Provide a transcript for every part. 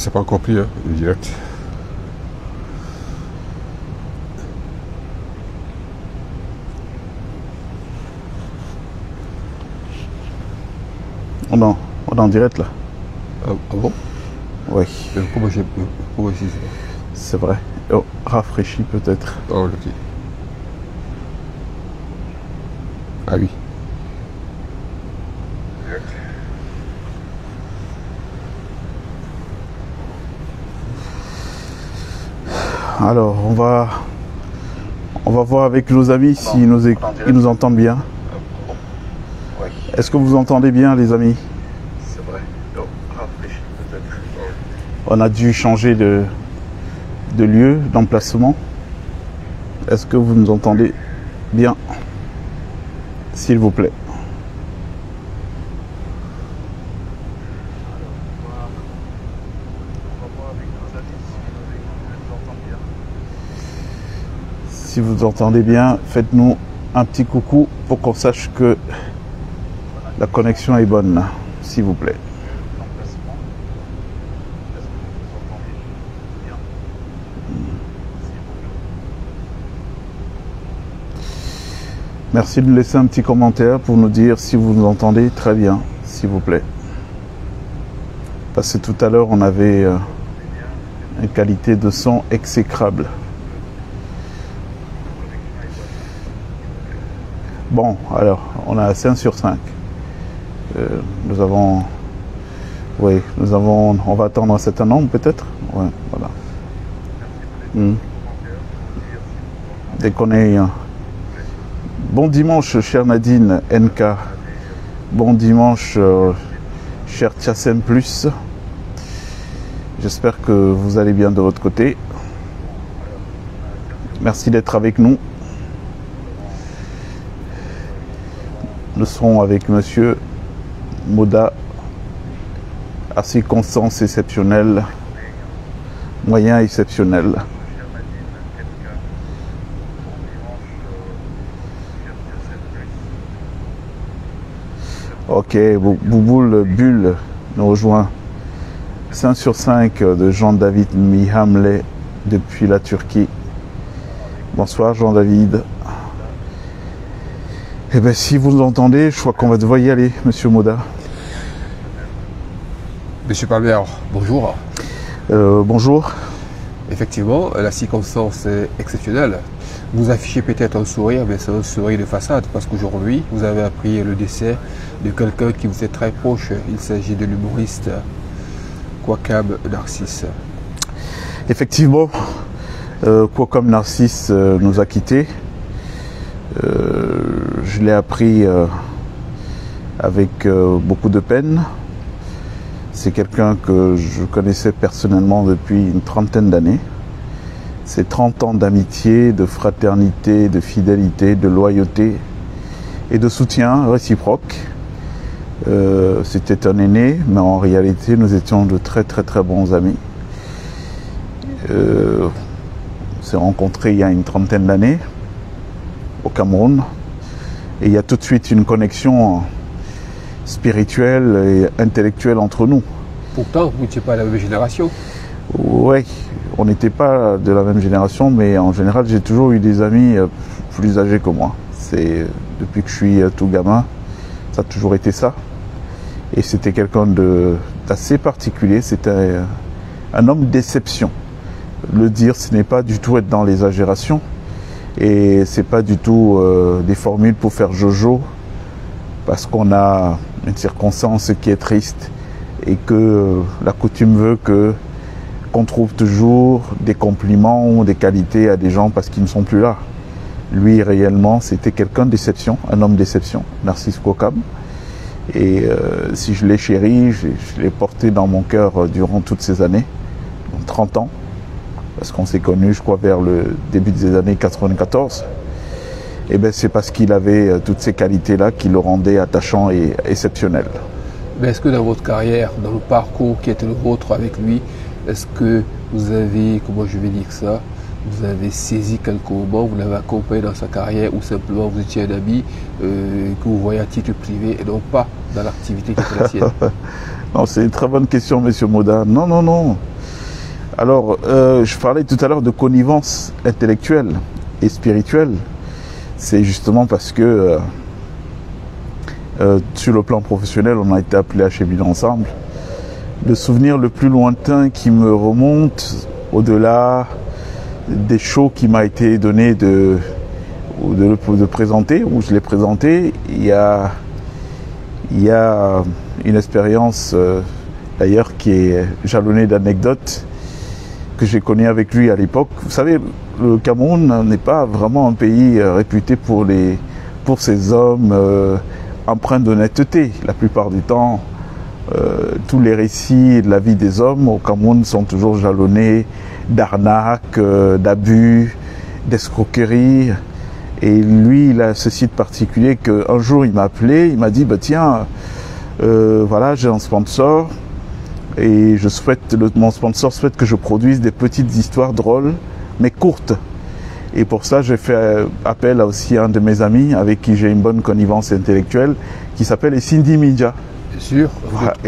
C'est pas encore pris, hein, le direct. On est en direct là. Ah bon? Oui. Pourquoi ici? C'est vrai. Oh, rafraîchi peut-être. Oh, ok. Ah oui. Alors, on va voir avec nos amis s'ils nous entendent bien. Oui. Est-ce que vous entendez bien, les amis? C'est vrai. Oh, rafraîchi peut-être. On a dû changer de lieu, d'emplacement. Est-ce que vous nous entendez bien? S'il vous plaît. Si vous entendez bien, faites-nous un petit coucou pour qu'on sache que la connexion est bonne, s'il vous plaît. Merci de laisser un petit commentaire pour nous dire si vous nous entendez très bien, s'il vous plaît. Parce que tout à l'heure, on avait une qualité de son exécrable. Bon, alors, on a 5 sur 5. On va attendre un certain nombre peut-être. Ouais, voilà. Dès qu'on est... Bon dimanche, chère Nadine NK. Bon dimanche, cher Tiassem Plus. J'espère que vous allez bien de votre côté. Merci d'être avec nous. Nous serons avec monsieur Moda à circonstances exceptionnelles, moyens exceptionnels. Ok, Bouboule Bulle nous rejoint. 5 sur 5 de Jean-David Mihamle depuis la Turquie. Bonsoir Jean-David. Eh bien, si vous l'entendez, je crois qu'on va devoir y aller, monsieur Moda. Monsieur Palmer, bonjour. Bonjour. Effectivement, la circonstance est exceptionnelle. Vous affichez peut-être un sourire, mais c'est un sourire de façade, parce qu'aujourd'hui, vous avez appris le décès de quelqu'un qui vous est très proche. Il s'agit de l'humoriste Kwakam Narcisse. Effectivement, Kwakam Narcisse nous a quittés. Je l'ai appris avec beaucoup de peine. C'est quelqu'un que je connaissais personnellement depuis une trentaine d'années. C'est 30 ans d'amitié, de fraternité, de fidélité, de loyauté et de soutien réciproque. C'était un aîné, mais en réalité, nous étions de très très très bons amis. On s'est rencontrés il y a une trentaine d'années au Cameroun. Et il y a tout de suite une connexion spirituelle et intellectuelle entre nous. Pourtant, vous n'étiez pas de la même génération. Oui, on n'était pas de la même génération, mais en général, j'ai toujours eu des amis plus âgés que moi. C'est depuis que je suis tout gamin, ça a toujours été ça. Et c'était quelqu'un d'assez particulier, c'était un homme d'exception. Le dire, ce n'est pas du tout être dans l'exagération. Et c'est pas du tout des formules pour faire jojo, parce qu'on a une circonstance qui est triste et que la coutume veut qu'on trouve toujours des compliments ou des qualités à des gens parce qu'ils ne sont plus là. Lui, réellement, c'était quelqu'un d'exception, un homme d'exception, Narcisse Kwakam. Et si je l'ai chéri, je l'ai porté dans mon cœur durant toutes ces années, 30 ans. Parce qu'on s'est connus, je crois, vers le début des années 94. Et bien, c'est parce qu'il avait toutes ces qualités-là qui le rendaient attachant et exceptionnel. Mais est-ce que dans votre carrière, dans le parcours qui était le vôtre avec lui, est-ce que vous avez, comment je vais dire ça, vous avez saisi quelques moments, vous l'avez accompagné dans sa carrière ou simplement vous étiez un ami que vous voyez à titre privé et non pas dans l'activité qui était la sienne? Non, c'est une très bonne question, monsieur Moda. Non, non, non. Alors, je parlais tout à l'heure de connivence intellectuelle et spirituelle. C'est justement parce que sur le plan professionnel, on a été appelés à cheminer ensemble. Le souvenir le plus lointain qui me remonte, au-delà des shows qui m'a été donné de présenter, où je l'ai présenté, il y a une expérience d'ailleurs qui est jalonnée d'anecdotes que j'ai connues avec lui à l'époque. Vous savez, le Cameroun n'est pas vraiment un pays réputé pour ses hommes empreints d'honnêteté. La plupart du temps, tous les récits de la vie des hommes au Cameroun sont toujours jalonnés d'arnaques, d'abus, d'escroqueries. Et lui, il a ceci de particulier qu'un jour, il m'a appelé, il m'a dit, bah, tiens, voilà, j'ai un sponsor et mon sponsor souhaite que je produise des petites histoires drôles, mais courtes. Et pour ça, j'ai fait appel aussi à un de mes amis avec qui j'ai une bonne connivence intellectuelle, qui s'appelle Cindy Midja. Bien sûr,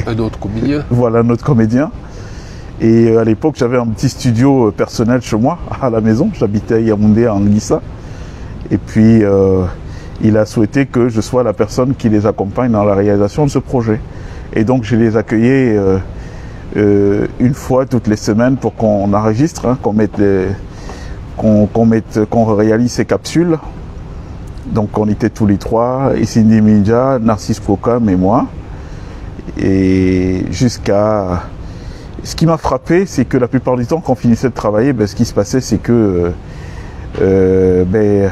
un autre comédien. Voilà, notre comédien. Et à l'époque, j'avais un petit studio personnel chez moi, à la maison. J'habitais à Yaoundé, à Anguissa. Et puis, il a souhaité que je sois la personne qui les accompagne dans la réalisation de ce projet. Et donc, je les accueillais une fois toutes les semaines pour qu'on enregistre, hein, qu'on réalise ces capsules. Donc, on était tous les trois, Cindy Midja, Narcisse Kokam et moi. Et jusqu'à... Ce qui m'a frappé, c'est que la plupart du temps, quand on finissait de travailler, ce qui se passait, c'est que dès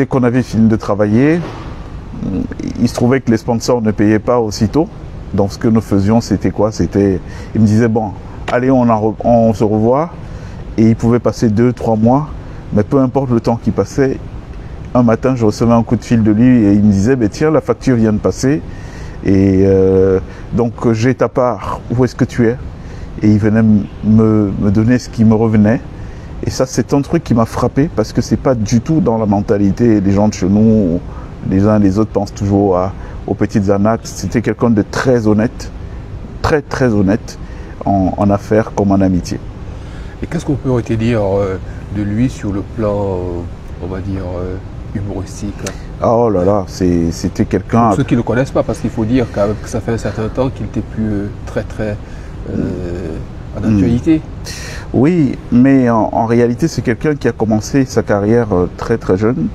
qu'on avait fini de travailler, il se trouvait que les sponsors ne payaient pas aussitôt. Donc ce que nous faisions, c'était quoi? Ils me disaient, bon, allez, on se revoit. Et il pouvait passer 2-3 mois, mais peu importe le temps qui passait, un matin, je recevais un coup de fil de lui et il me disait, tiens, la facture vient de passer. Et donc j'ai ta part, où est-ce que tu es? Et il venait me donner ce qui me revenait. Et ça, c'est un truc qui m'a frappé parce que c'est pas du tout dans la mentalité des gens de chez nous. Les uns et les autres pensent toujours aux petites arnaques. C'était quelqu'un de très honnête, très très honnête en affaires comme en amitié. Et qu'est-ce qu'on peut retenir de lui sur le plan, on va dire, humoristique? Oh là là, c'était quelqu'un... Pour ceux qui ne le connaissent pas, parce qu'il faut dire quand même que ça fait un certain temps qu'il n'était plus très très en actualité. Oui, mais en réalité, c'est quelqu'un qui a commencé sa carrière très très jeune,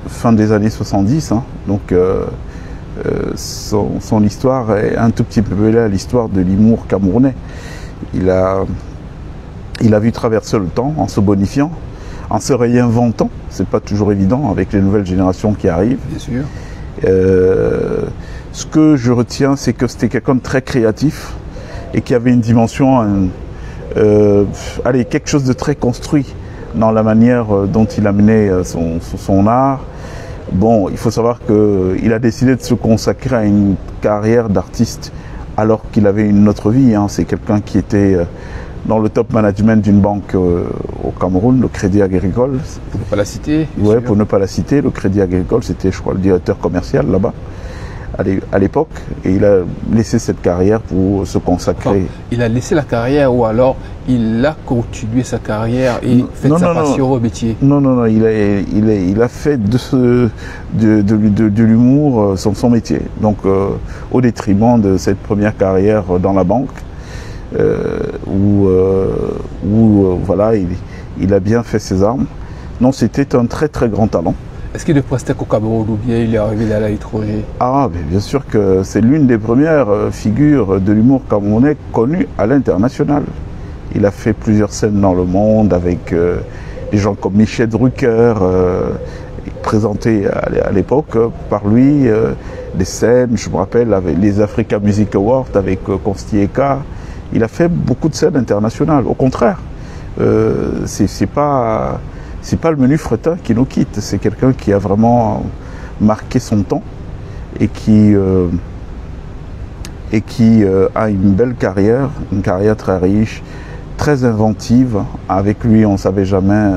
fin des années 70. Hein. Donc son histoire est un tout petit peu là, l'histoire de l'humour camerounais. Il a vu traverser le temps en se bonifiant, en se réinventant. C'est pas toujours évident avec les nouvelles générations qui arrivent. Bien sûr. Ce que je retiens, c'est que c'était quelqu'un de très créatif et qui avait une dimension, quelque chose de très construit dans la manière dont il amenait son art. Bon, il faut savoir qu'il a décidé de se consacrer à une carrière d'artiste alors qu'il avait une autre vie. Hein. C'est quelqu'un qui était dans le top management d'une banque au Cameroun, le Crédit Agricole. Pour ne pas la citer. Oui, pour ne pas la citer, le Crédit Agricole, c'était, je crois, le directeur commercial là-bas à l'époque. Et il a laissé cette carrière pour se consacrer. Il a laissé la carrière ou alors il a continué sa carrière et fait sa passion au métier? Non, il a fait de l'humour son métier. Donc, au détriment de cette première carrière dans la banque. Où voilà, il a bien fait ses armes. Non, c'était un très très grand talent. Est-ce qu'il ne prestait qu'au Cameroun ou bien il est arrivé à l'étranger? Ah, bien sûr que c'est l'une des premières figures de l'humour camerounais connues à l'international. Il a fait plusieurs scènes dans le monde avec des gens comme Michel Drucker, présentés à l'époque par lui, des scènes, je me rappelle, avec les Africa Music Awards avec Consti Eka. Il a fait beaucoup de scènes internationales. Au contraire, c'est pas le menu fretin qui nous quitte. C'est quelqu'un qui a vraiment marqué son temps et qui a une belle carrière, une carrière très riche, très inventive. Avec lui, on ne savait jamais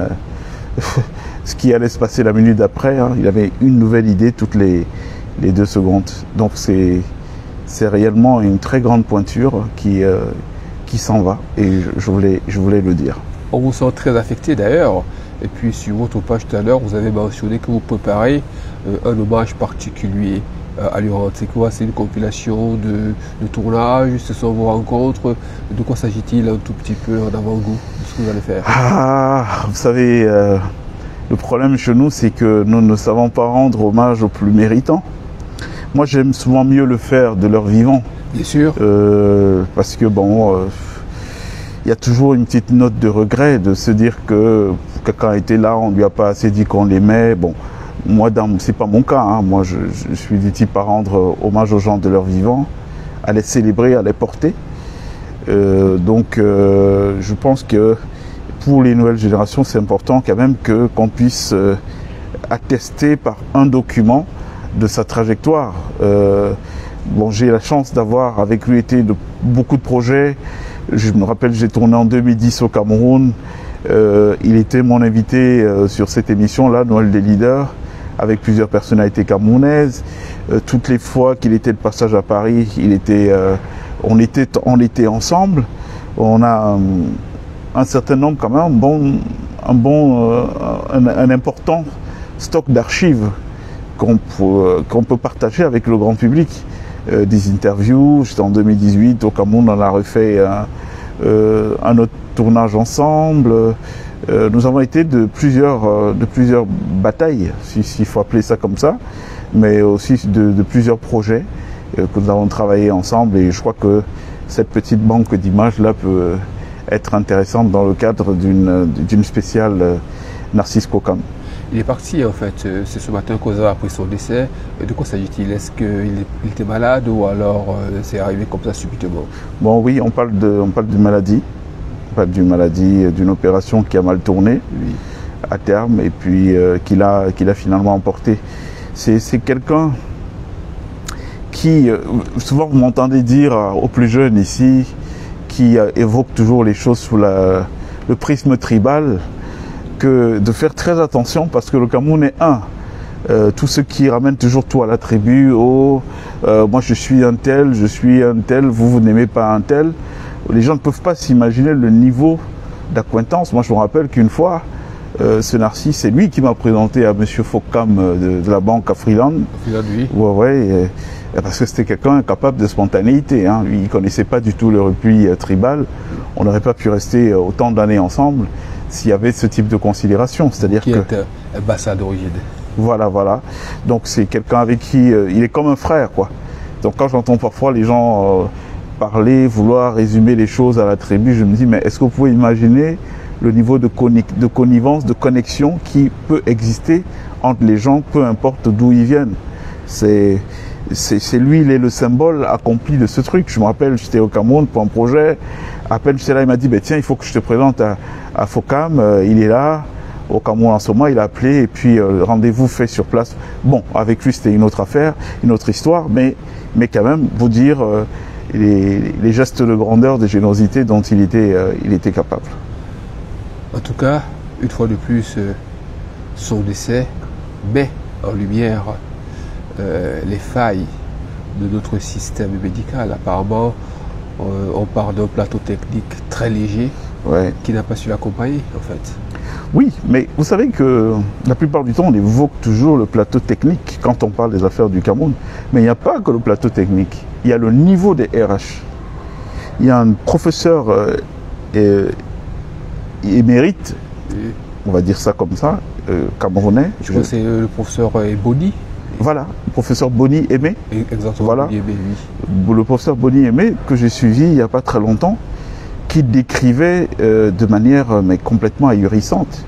ce qui allait se passer la minute d'après. Hein. Il avait une nouvelle idée toutes les 2 secondes. Donc c'est réellement une très grande pointure qui qui s'en va et je voulais le dire. On vous sent très affecté d'ailleurs. Et puis sur votre page tout à l'heure, vous avez mentionné que vous préparez un hommage particulier à Laurent. C'est quoi? C'est une compilation de tournage? Ce sont vos rencontres? De quoi s'agit-il un tout petit peu en avant-goût de ce que vous allez faire? Vous savez, le problème chez nous, c'est que nous ne savons pas rendre hommage aux plus méritants. Moi, j'aime souvent mieux le faire de leur vivant. Bien sûr. Parce que bon, il y a toujours une petite note de regret de se dire que quelqu'un était là, on lui a pas assez dit qu'on l'aimait. Bon, moi, c'est pas mon cas. Hein. Moi, je suis du type à rendre hommage aux gens de leur vivant, à les célébrer, à les porter. Donc, je pense que pour les nouvelles générations, c'est important quand même qu'on puisse attester par un document de sa trajectoire. Bon, j'ai la chance d'avoir avec lui été de beaucoup de projets. Je me rappelle, j'ai tourné en 2010 au Cameroun. Il était mon invité sur cette émission-là, Noël des leaders, avec plusieurs personnalités camerounaises. Toutes les fois qu'il était de passage à Paris, on était ensemble. On a un certain nombre quand même, un important stock d'archives qu'on peut partager avec le grand public. Des interviews, j'étais en 2018 au Cameroun, on a refait un autre tournage ensemble. Nous avons été de plusieurs batailles, s'il faut appeler ça comme ça, mais aussi de plusieurs projets que nous avons travaillé ensemble, et je crois que cette petite banque d'images là peut être intéressante dans le cadre d'une spéciale Narcisse Kokam. Il est parti en fait, c'est ce matin qu'on a appris son décès. De quoi s'agit-il? Est-ce qu'il était malade ou alors c'est arrivé comme ça subitement? Bon oui, on parle de maladie. On parle d'une maladie, d'une opération qui a mal tourné à terme et puis qu'il a finalement emporté. C'est quelqu'un qui, souvent vous m'entendez dire aux plus jeunes ici, qui évoque toujours les choses sous le prisme tribal, que de faire très attention parce que le Cameroun est un. Tout ce qui ramène toujours tout à la tribu, moi je suis un tel, vous n'aimez pas un tel. Les gens ne peuvent pas s'imaginer le niveau d'acquaintance. Moi je me rappelle qu'une fois, ce Narcisse, c'est lui qui m'a présenté à M. Fokam de la banque à Freeland. Oui. Ouais, parce que c'était quelqu'un capable de spontanéité. Hein. Lui, il ne connaissait pas du tout le repli tribal. On n'aurait pas pu rester autant d'années ensemble s'il y avait ce type de considération. C'est-à-dire qui est un bassin d'origine. Voilà. Donc c'est quelqu'un avec qui il est comme un frère, quoi. Donc quand j'entends parfois les gens parler, vouloir résumer les choses à la tribu, je me dis mais est-ce que vous pouvez imaginer le niveau de connivence, de connexion qui peut exister entre les gens, peu importe d'où ils viennent. C'est lui, il est le symbole accompli de ce truc. Je me rappelle, j'étais au Cameroun pour un projet. À peine j'étais là, il m'a dit tiens, il faut que je te présente à Fokam. Il est là au Cameroun en ce moment. Il a appelé et puis rendez-vous fait sur place. Bon, avec lui c'était une autre affaire, une autre histoire, mais quand même vous dire les gestes de grandeur, de générosité dont il était capable. En tout cas, une fois de plus, son décès met en lumière les failles de notre système médical. Apparemment, on part d'un plateau technique très léger qui n'a pas su l'accompagner en fait. Oui, mais vous savez que la plupart du temps, on évoque toujours le plateau technique quand on parle des affaires du Cameroun. Mais il n'y a pas que le plateau technique. Il y a le niveau des RH. Il y a un professeur émérite, on va dire ça comme ça, camerounais. Je crois que c'est le professeur Boni. Voilà, le professeur Boni Aimé. Exactement. Voilà. Aimé, oui. Le professeur Boni Aimé, que j'ai suivi il n'y a pas très longtemps, qui décrivait de manière complètement ahurissante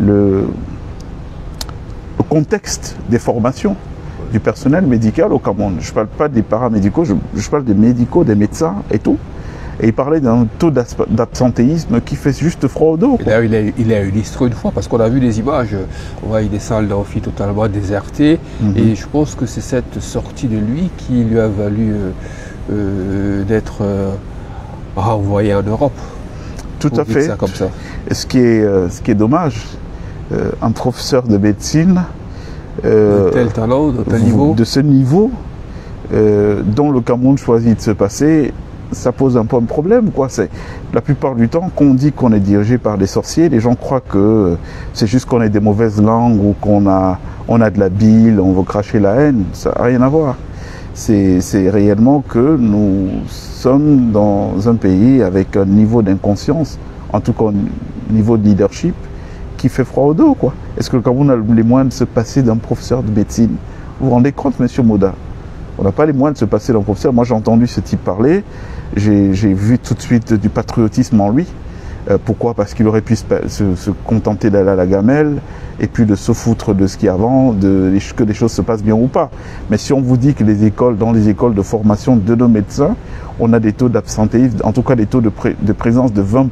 le contexte des formations du personnel médical au Cameroun. Je ne parle pas des paramédicaux, je parle des médicaux, des médecins et tout. Et il parlait d'un taux d'absentéisme qui fait juste froid au dos. Et là, il a illustré une fois, parce qu'on a vu des images, on voit des salles d'amphi totalement désertées. Et je pense que c'est cette sortie de lui qui lui a valu d'être renvoyé en Europe. Tout à fait. Ça comme ça. Et ce qui est dommage, un professeur de médecine de tel talent, de tel niveau. De ce niveau dont le Cameroun choisit de se passer, ça pose un peu un problème, quoi. La plupart du temps, quand on dit qu'on est dirigé par des sorciers, les gens croient que c'est juste qu'on a des mauvaises langues ou qu'on a de la bile, on veut cracher la haine. Ça n'a rien à voir. C'est réellement que nous sommes dans un pays avec un niveau d'inconscience, en tout cas un niveau de leadership, qui fait froid au dos, quoi. Est-ce que le Cameroun a les moyens de se passer d'un professeur de médecine? Vous vous rendez compte, monsieur Moda? On n'a pas les moyens de se passer d'un professeur. Moi, j'ai entendu ce type parler. J'ai vu tout de suite du patriotisme en lui. Pourquoi? Parce qu'il aurait pu se contenter d'aller à la gamelle et puis de se foutre de ce qu'il y a avant, que les choses se passent bien ou pas. Mais si on vous dit que dans les écoles de formation de nos médecins, on a des taux d'absentéisme, en tout cas des taux de présence de 20%.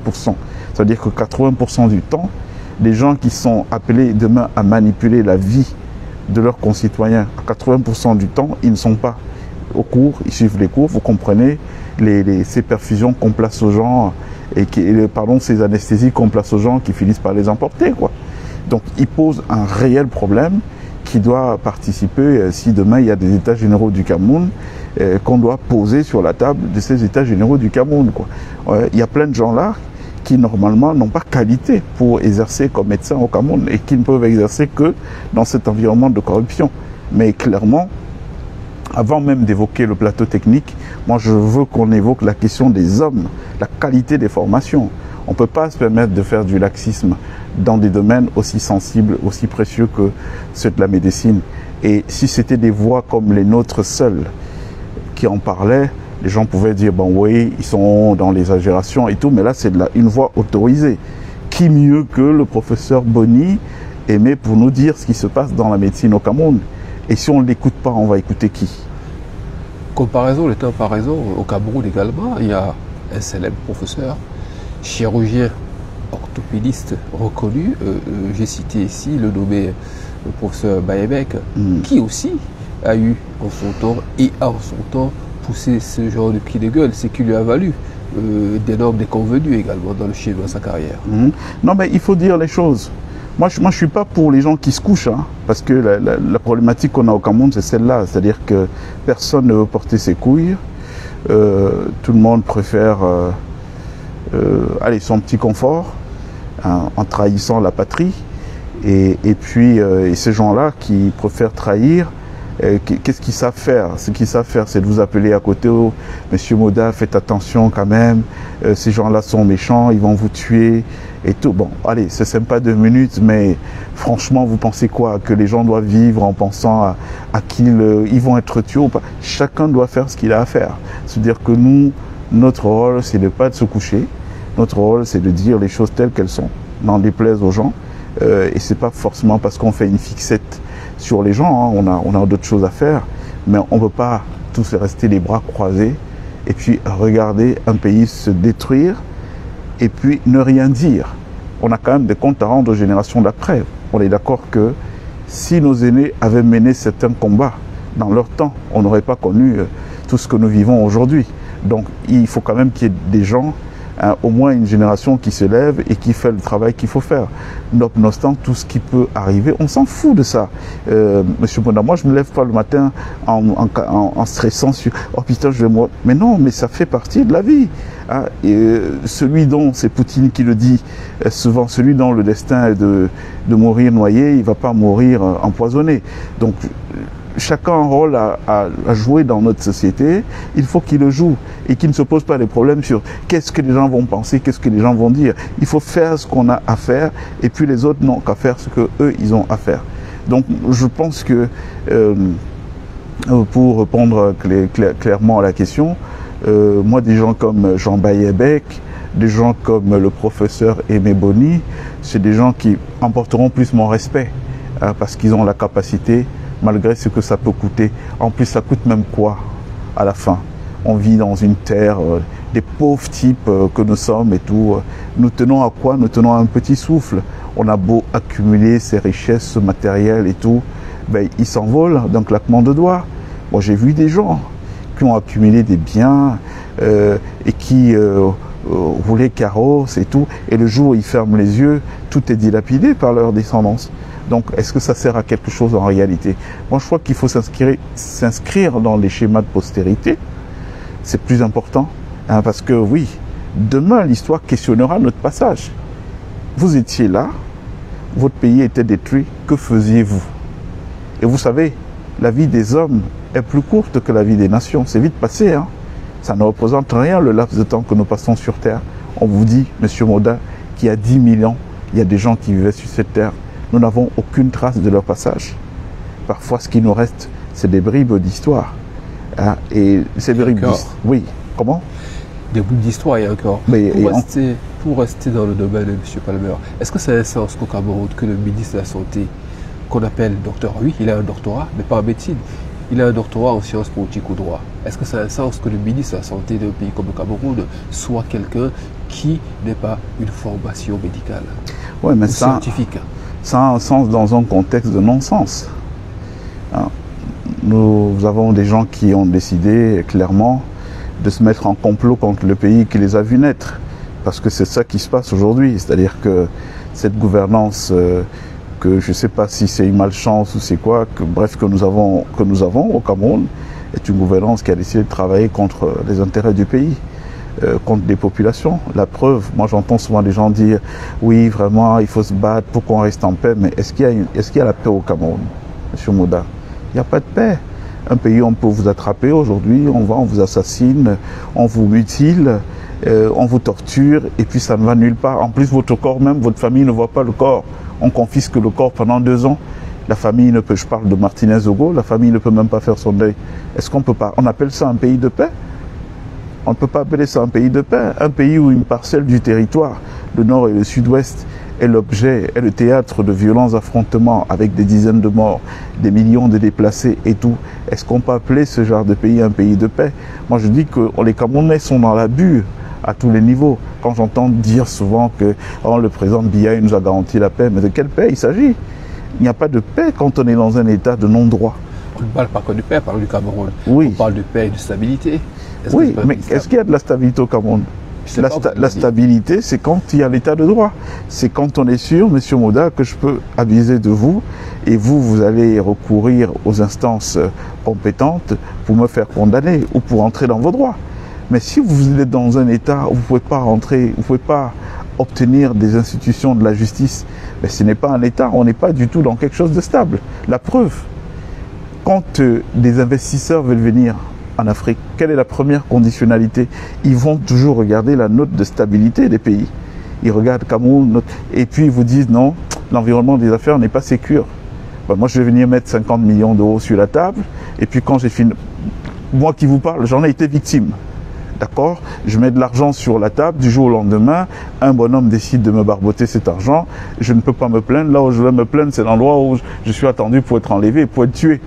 C'est-à-dire que 80% du temps, les gens qui sont appelés demain à manipuler la vie de leurs concitoyens, à 80% du temps, ils ne sont pas au cours, ils suivent les cours, vous comprenez, ces perfusions qu'on place aux gens, ces anesthésies qu'on place aux gens qui finissent par les emporter, quoi. Donc, ils posent un réel problème qui doit participer, si demain il y a des états généraux du Cameroun, qu'on doit poser sur la table de ces états généraux du Cameroun, quoi. Il y a plein de gens là qui normalement n'ont pas qualité pour exercer comme médecin au Cameroun et qui ne peuvent exercer que dans cet environnement de corruption. Mais clairement, avant même d'évoquer le plateau technique, moi je veux qu'on évoque la question des hommes, la qualité des formations. On ne peut pas se permettre de faire du laxisme dans des domaines aussi sensibles, aussi précieux que ceux de la médecine. Et si c'était des voix comme les nôtres seules qui en parlaient, les gens pouvaient dire, bon oui, ils sont dans l'exagération et tout, mais là c'est une voix autorisée. Qui mieux que le professeur Boni aimé pour nous dire ce qui se passe dans la médecine au Cameroun? Et si on ne l'écoute pas, on va écouter qui? Comparaison, l'état par raison, au Cameroun également, il y a un célèbre professeur, chirurgien, orthopédiste reconnu, j'ai cité ici le nommé le professeur Bayebek, qui aussi a eu en son temps et en son temps poussé ce genre de cri de gueule, ce qui lui a valu d'énormes déconvenus également dans le schéma de sa carrière. Non, mais il faut dire les choses. Moi, je ne suis pas pour les gens qui se couchent, hein, parce que la problématique qu'on a au Cameroun, c'est celle-là. C'est-à-dire que personne ne veut porter ses couilles. Tout le monde préfère son petit confort, hein, en trahissant la patrie. Et puis, ces gens-là qui préfèrent trahir, qu'est-ce qu'ils savent faire? Ce qu'ils savent faire, c'est de vous appeler à côté. Oh, Monsieur Moda, faites attention quand même. Ces gens-là sont méchants, ils vont vous tuer et tout. Bon, allez, c'est sympa 2 minutes, mais franchement, vous pensez quoi? Que les gens doivent vivre en pensant à qu'ils vont être tués ou pas? Chacun doit faire ce qu'il a à faire. C'est-à-dire que nous, notre rôle, c'est de pas de se coucher. Notre rôle, c'est de dire les choses telles qu'elles sont, n'en déplaise aux gens. Et c'est pas forcément parce qu'on fait une fixette sur les gens, hein, on a d'autres choses à faire, mais on ne peut pas tous rester les bras croisés et puis regarder un pays se détruire et puis ne rien dire. On a quand même des comptes à rendre aux générations d'après. On est d'accord que si nos aînés avaient mené certains combats dans leur temps, on n'aurait pas connu tout ce que nous vivons aujourd'hui. Donc il faut quand même qu'il y ait des gens, hein, au moins une génération qui se lève et qui fait le travail qu'il faut faire. Nonobstant tout ce qui peut arriver, on s'en fout de ça. Monsieur Bonda, moi je ne me lève pas le matin en stressant sur « Oh putain, je vais mourir ». Mais non, mais ça fait partie de la vie. Hein. Et, celui dont, c'est Poutine qui le dit souvent, celui dont le destin est de mourir noyé, il ne va pas mourir empoisonné. Donc, chacun a un rôle à jouer dans notre société, il faut qu'il le joue et qu'il ne se pose pas des problèmes sur qu'est-ce que les gens vont penser, qu'est-ce que les gens vont dire. Il faut faire ce qu'on a à faire et puis les autres n'ont qu'à faire ce qu'eux, ils ont à faire. Donc je pense que pour répondre clairement à la question, moi des gens comme Jean Bayebek, des gens comme le professeur Aimé Boni, c'est des gens qui emporteront plus mon respect, hein, parce qu'ils ont la capacité, malgré ce que ça peut coûter. En plus, ça coûte même quoi à la fin? On vit dans une terre, des pauvres types que nous sommes et tout. Nous tenons à quoi? Nous tenons à un petit souffle. On a beau accumuler ces richesses, ce matériel et tout, ben, ils s'envolent d'un claquement de doigts. Moi, j'ai vu des gens qui ont accumulé des biens et qui roulaient carrosse et tout. Et le jour où ils ferment les yeux, tout est dilapidé par leur descendance. Donc, est-ce que ça sert à quelque chose en réalité? Moi, je crois qu'il faut s'inscrire dans les schémas de postérité. C'est plus important. Hein, parce que oui, demain, l'histoire questionnera notre passage. Vous étiez là, votre pays était détruit, que faisiez-vous? Et vous savez, la vie des hommes est plus courte que la vie des nations. C'est vite passé, hein. Ça ne représente rien le laps de temps que nous passons sur Terre. On vous dit, Monsieur Moda, qu'il y a 10 000 ans, il y a des gens qui vivaient sur cette Terre. Nous n'avons aucune trace de leur passage. Parfois, ce qui nous reste, c'est des bribes d'histoire. Hein. Et ces bribes d'histoire... Oui, comment? Des bouts d'histoire, il y a encore. Mais, pour rester dans le domaine de M. Palmer, est-ce que ça a un sens qu'au Cameroun, que le ministre de la Santé, qu'on appelle docteur, oui, il a un doctorat, mais pas en médecine, il a un doctorat en sciences politiques ou droit. Est-ce que ça a un sens que le ministre de la Santé d'un pays comme le Cameroun soit quelqu'un qui n'ait pas une formation médicale ou scientifique? Ça a un sens dans un contexte de non-sens. Hein. Nous avons des gens qui ont décidé clairement de se mettre en complot contre le pays qui les a vus naître. Parce que c'est ça qui se passe aujourd'hui. C'est-à-dire que cette gouvernance, que je ne sais pas si c'est une malchance ou c'est quoi, que nous avons au Cameroun, est une gouvernance qui a décidé de travailler contre les intérêts du pays, contre des populations. La preuve, moi j'entends souvent des gens dire « Oui, vraiment, il faut se battre pour qu'on reste en paix ». Mais est-ce qu'il y a la paix au Cameroun, M. Moda? Il n'y a pas de paix. Un pays où on peut vous attraper aujourd'hui, on vous assassine, on vous mutile, on vous torture et puis ça ne va nulle part. En plus, votre corps même, votre famille ne voit pas le corps. On confisque le corps pendant 2 ans. La famille ne peut, je parle de Martinez Ogo, la famille ne peut même pas faire son deuil. Est-ce qu'on peut pas, on appelle ça un pays de paix? On ne peut pas appeler ça un pays de paix. Un pays où une parcelle du territoire, le nord et le sud-ouest, est l'objet, est le théâtre de violents affrontements avec des dizaines de morts, des millions de déplacés et tout. Est-ce qu'on peut appeler ce genre de pays un pays de paix? Moi je dis que les Camerounais sont dans l'abus à tous les niveaux. Quand j'entends dire souvent que le président Biya nous a garanti la paix, mais de quelle paix il s'agit? Il n'y a pas de paix quand on est dans un état de non-droit. On ne parle pas que de paix, on parle du Cameroun. Oui. On parle de paix et de stabilité. Oui, mais est-ce qu'il y a de la stabilité au Cameroun? La stabilité, c'est quand il y a l'état de droit. C'est quand on est sûr, M. Moda, que je peux abuser de vous et vous allez recourir aux instances compétentes pour me faire condamner ou pour entrer dans vos droits. Mais si vous êtes dans un état où vous ne pouvez pas rentrer, vous ne pouvez pas obtenir des institutions de la justice, mais ce n'est pas un état, on n'est pas du tout dans quelque chose de stable. La preuve, quand des investisseurs veulent venir en Afrique, quelle est la première conditionnalité? Ils vont toujours regarder la note de stabilité des pays. Ils regardent Cameroun, et puis ils vous disent non, l'environnement des affaires n'est pas sécure. Ben, moi je vais venir mettre 50 millions d'euros sur la table, et puis quand j'ai fini, moi qui vous parle, j'en ai été victime. D'accord? Je mets de l'argent sur la table, du jour au lendemain, un bonhomme décide de me barboter cet argent, je ne peux pas me plaindre, là où je vais me plaindre, c'est l'endroit où je suis attendu pour être enlevé, pour être tué.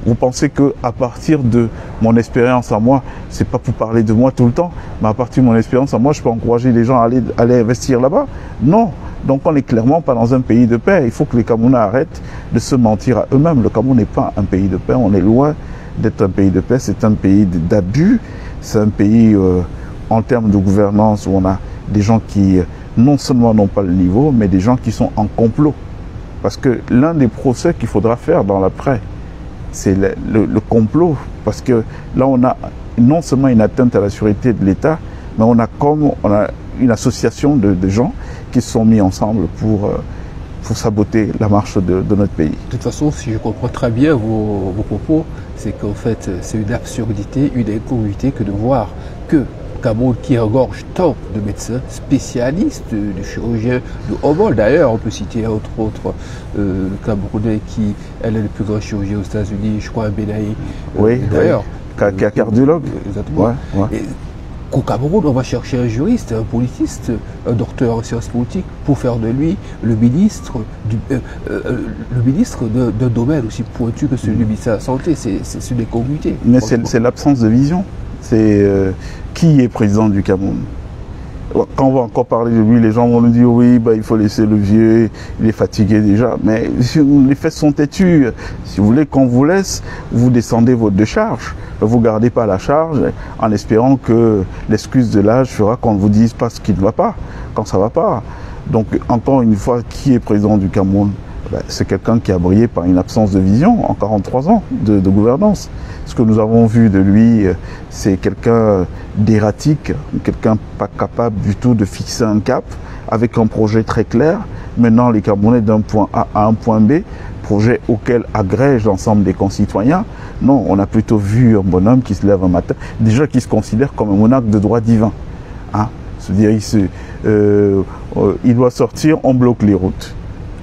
Vous pensez qu'à partir de mon expérience à moi, c'est pas pour parler de moi tout le temps, mais à partir de mon expérience à moi, je peux encourager les gens à aller investir là-bas? Non. Donc on n'est clairement pas dans un pays de paix. Il faut que les Camerounais arrêtent de se mentir à eux-mêmes. Le Cameroun n'est pas un pays de paix, on est loin d'être un pays de paix, c'est un pays d'abus, c'est un pays en termes de gouvernance où on a des gens qui non seulement n'ont pas le niveau, mais des gens qui sont en complot. Parce que l'un des procès qu'il faudra faire dans l'après, c'est le complot, parce que là on a non seulement une atteinte à la sûreté de l'État, mais on a une association de gens qui se sont mis ensemble pour saboter la marche de notre pays. De toute façon, si je comprends très bien vos propos, c'est qu'en fait c'est une absurdité, une incongruité que de voir que Cameroun qui regorge tant de médecins spécialistes, de chirurgiens de haut vol. D'ailleurs, on peut citer entre autres le Camerounais qui est le plus grand chirurgien aux États-Unis, je crois, un Benaï. Oui, d'ailleurs. Qui est cardiologue. Exactement. Ouais, ouais. Qu'au Cameroun, on va chercher un juriste, un politiste, un docteur en sciences politiques pour faire de lui le ministre d'un domaine aussi pointu que celui du ministère de la Santé. C'est une incongruité. Mais c'est l'absence de vision. C'est qui est président du Cameroun? Quand on va encore parler de lui, les gens vont nous dire oui, il faut laisser le vieux, il est fatigué déjà. Mais les faits sont têtus. Si vous voulez qu'on vous laisse, vous descendez votre décharge. Vous ne gardez pas la charge en espérant que l'excuse de l'âge fera qu'on ne vous dise pas ce qui ne va pas, quand ça ne va pas. Donc encore une fois, qui est président du Cameroun? c'est quelqu'un qui a brillé par une absence de vision en 43 ans de gouvernance. Ce que nous avons vu de lui, c'est quelqu'un d'erratique, quelqu'un pas capable du tout de fixer un cap, avec un projet très clair, menant les Camerounais d'un point A à un point B, projet auquel agrège l'ensemble des concitoyens. Non, on a plutôt vu un bonhomme qui se lève un matin, déjà qui se considère comme un monarque de droit divin. Hein? C'est-à-dire, il doit sortir, on bloque les routes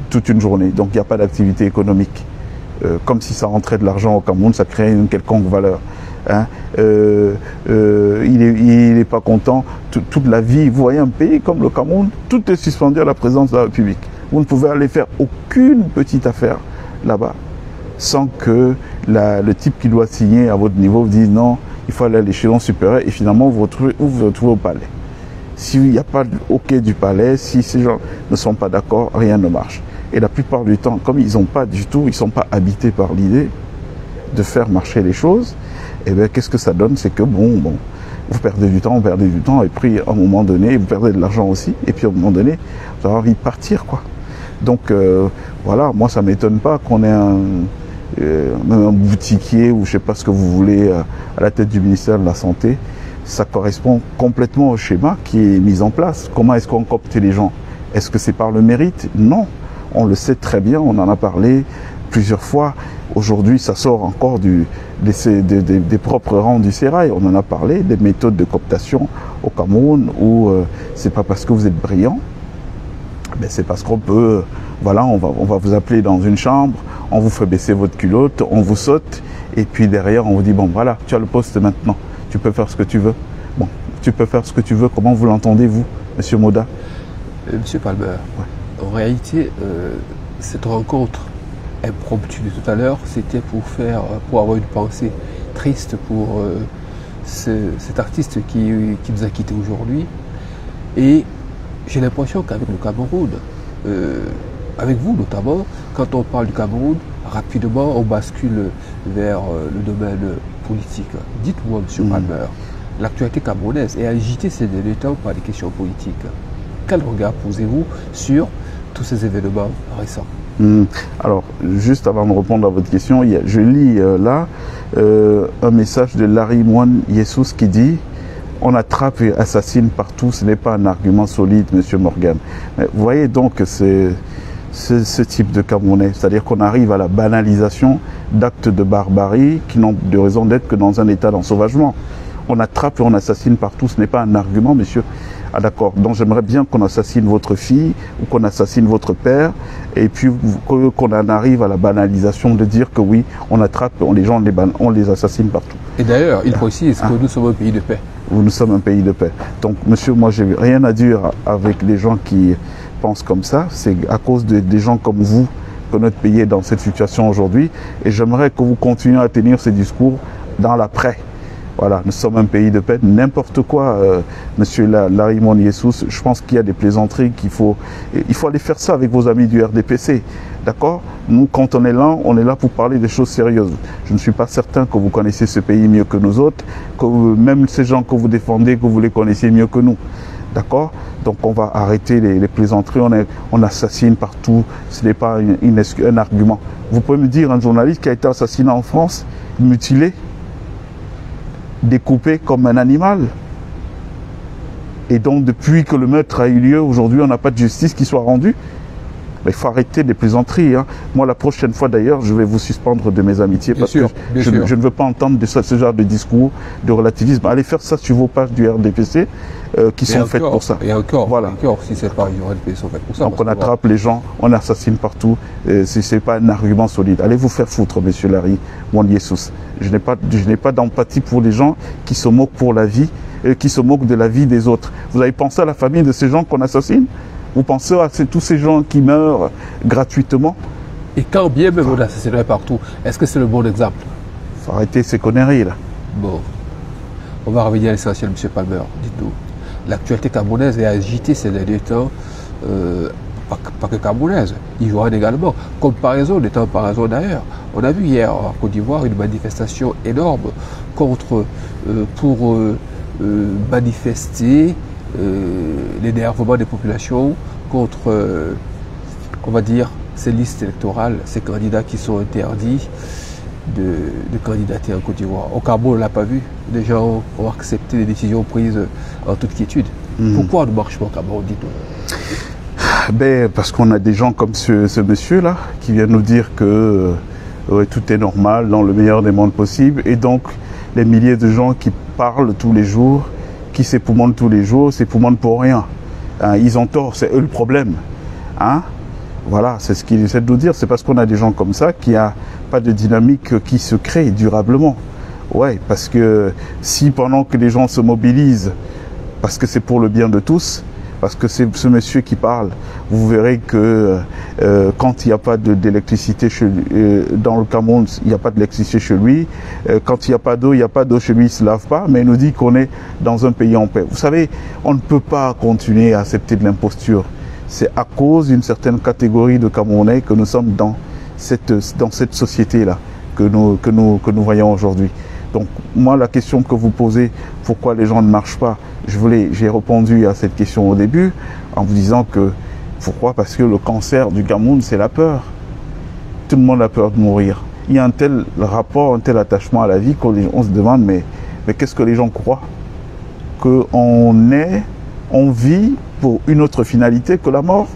toute une journée, donc il n'y a pas d'activité économique. Comme si ça rentrait de l'argent au Cameroun, ça crée une quelconque valeur. Hein. Il n'est pas content. Toute la vie, vous voyez un pays comme le Cameroun, tout est suspendu à la présence de la République. Vous ne pouvez aller faire aucune petite affaire là-bas sans que le type qui doit signer à votre niveau vous dise non, il faut aller à l'échelon supérieur et finalement vous vous retrouvez au palais. S'il n'y a pas de OK du palais, si ces gens ne sont pas d'accord, rien ne marche. Et la plupart du temps, comme ils n'ont pas du tout, ils ne sont pas habités par l'idée de faire marcher les choses, et bien qu'est-ce que ça donne? C'est que bon, vous perdez du temps, et puis à un moment donné, vous perdez de l'argent aussi, et puis à un moment donné, vous avez envie de partir, quoi. Donc voilà, moi ça ne m'étonne pas qu'on ait même un boutiquier ou je ne sais pas ce que vous voulez à la tête du ministère de la Santé. Ça correspond complètement au schéma qui est mis en place. Comment est-ce qu'on copte les gens? Est-ce que c'est par le mérite? Non. On le sait très bien, on en a parlé plusieurs fois. Aujourd'hui, ça sort encore des propres rangs du sérail. On en a parlé, des méthodes de cooptation au Cameroun où c'est pas parce que vous êtes brillant, mais c'est parce qu'on peut, voilà, on va vous appeler dans une chambre, on vous fait baisser votre culotte, on vous saute, et puis derrière, on vous dit, bon, voilà, tu as le poste maintenant, tu peux faire ce que tu veux. Bon, tu peux faire ce que tu veux, comment vous l'entendez, vous, Monsieur Moda? Monsieur Palmer, ouais. En réalité, cette rencontre impromptue de tout à l'heure, c'était pour avoir une pensée triste pour cet artiste qui nous a quittés aujourd'hui. Et j'ai l'impression qu'avec le Cameroun, avec vous notamment, quand on parle du Cameroun, rapidement on bascule vers le domaine politique. Dites-moi, Monsieur Palmer, l'actualité camerounaise est agitée ces derniers temps par des questions politiques. Quel regard posez-vous sur tous ces événements récents? Alors, juste avant de répondre à votre question, je lis là un message de Larry Moine Jesus qui dit « On attrape et assassine partout, ce n'est pas un argument solide, Monsieur Morgan. » Vous voyez donc ce type de Camerounais, c'est-à-dire qu'on arrive à la banalisation d'actes de barbarie qui n'ont de raison d'être que dans un état d'ensauvagement. On attrape et on assassine partout, ce n'est pas un argument, monsieur. Ah d'accord, donc j'aimerais bien qu'on assassine votre fille ou qu'on assassine votre père et puis qu'on en arrive à la banalisation de dire que oui, on attrape, les gens on les assassine partout. Et d'ailleurs, il précise que nous sommes un pays de paix. Nous sommes un pays de paix. Donc monsieur, moi j'ai rien à dire avec les gens qui pensent comme ça. C'est à cause des gens comme vous que notre pays est dans cette situation aujourd'hui. Et j'aimerais que vous continuiez à tenir ces discours dans l'après. Voilà, nous sommes un pays de paix. N'importe quoi, monsieur Larry Moine Jesus, je pense qu'il y a des plaisanteries il faut aller faire ça avec vos amis du RDPC. D'accord? Nous, quand on est là pour parler des choses sérieuses. Je ne suis pas certain que vous connaissez ce pays mieux que nous autres, que même ces gens que vous défendez, que vous les connaissez mieux que nous. D'accord? Donc on va arrêter les plaisanteries, on assassine partout, ce n'est pas un argument. Vous pouvez me dire un journaliste qui a été assassiné en France, mutilé, découpé comme un animal. Et donc depuis que le meurtre a eu lieu, aujourd'hui on n'a pas de justice qui soit rendue. Mais il faut arrêter les plaisanteries. Hein. Moi la prochaine fois d'ailleurs je vais vous suspendre de mes amitiés parce que je ne veux pas entendre ce genre de discours, de relativisme. Allez faire ça sur vos pages du RDPC qui sont faites pour ça. Et encore, voilà. Encore si c'est pas du RDPC sont faites pour ça. Donc on attrape les gens, on assassine partout. Si ce n'est pas un argument solide. Allez vous faire foutre, monsieur Larry Moine Jesus. Je n'ai pas d'empathie pour les gens qui se moquent pour la vie, qui se moquent de la vie des autres. Vous avez pensé à la famille de ces gens qu'on assassine? Vous pensez à tous ces gens qui meurent gratuitement? Et quand bien même on assassinerait partout, est-ce que c'est le bon exemple? Il faut arrêter ces conneries là. Bon, on va revenir à l'essentiel, monsieur Palmer. Dites-nous, l'actualité camerounaise est agitée ces derniers temps, pas que camerounaise, ivoirienne également. Comparaison n'étant pas raison d'ailleurs. On a vu hier en Côte d'Ivoire une manifestation énorme pour manifester l'énervement des populations contre, on va dire, ces listes électorales, ces candidats qui sont interdits de candidater en Côte d'Ivoire. Au Cameroun, on ne l'a pas vu. Les gens ont accepté les décisions prises en toute quiétude. Pourquoi on ne marche pas au Cameroun, dites-nous? Ben, parce qu'on a des gens comme ce monsieur-là qui vient nous dire que tout est normal dans le meilleur des mondes possibles. Et donc, les milliers de gens qui parlent tous les jours, qui s'époumonent tous les jours, s'époumonent pour rien. Hein, ils ont tort, c'est eux le problème. Hein? Voilà, c'est ce qu'il essaie de nous dire. C'est parce qu'on a des gens comme ça qu'il n'y a pas de dynamique qui se crée durablement. Ouais, parce que si pendant que les gens se mobilisent, parce que c'est pour le bien de tous, parce que c'est ce monsieur qui parle, vous verrez que quand il n'y a pas d'électricité dans le Cameroun, il n'y a pas d'électricité chez lui. Quand il n'y a pas d'eau, il n'y a pas d'eau chez lui, il ne se lave pas, mais il nous dit qu'on est dans un pays en paix. Vous savez, on ne peut pas continuer à accepter de l'imposture. C'est à cause d'une certaine catégorie de Camerounais que nous sommes dans cette société-là que nous voyons aujourd'hui. Donc moi, la question que vous posez, pourquoi les gens ne marchent pas, j'ai répondu à cette question au début en vous disant que pourquoi? Parce que le cancer du Cameroun, c'est la peur. Tout le monde a peur de mourir. Il y a un tel rapport, un tel attachement à la vie qu'on se demande mais qu'est-ce que les gens croient? Qu'on vit pour une autre finalité que la mort.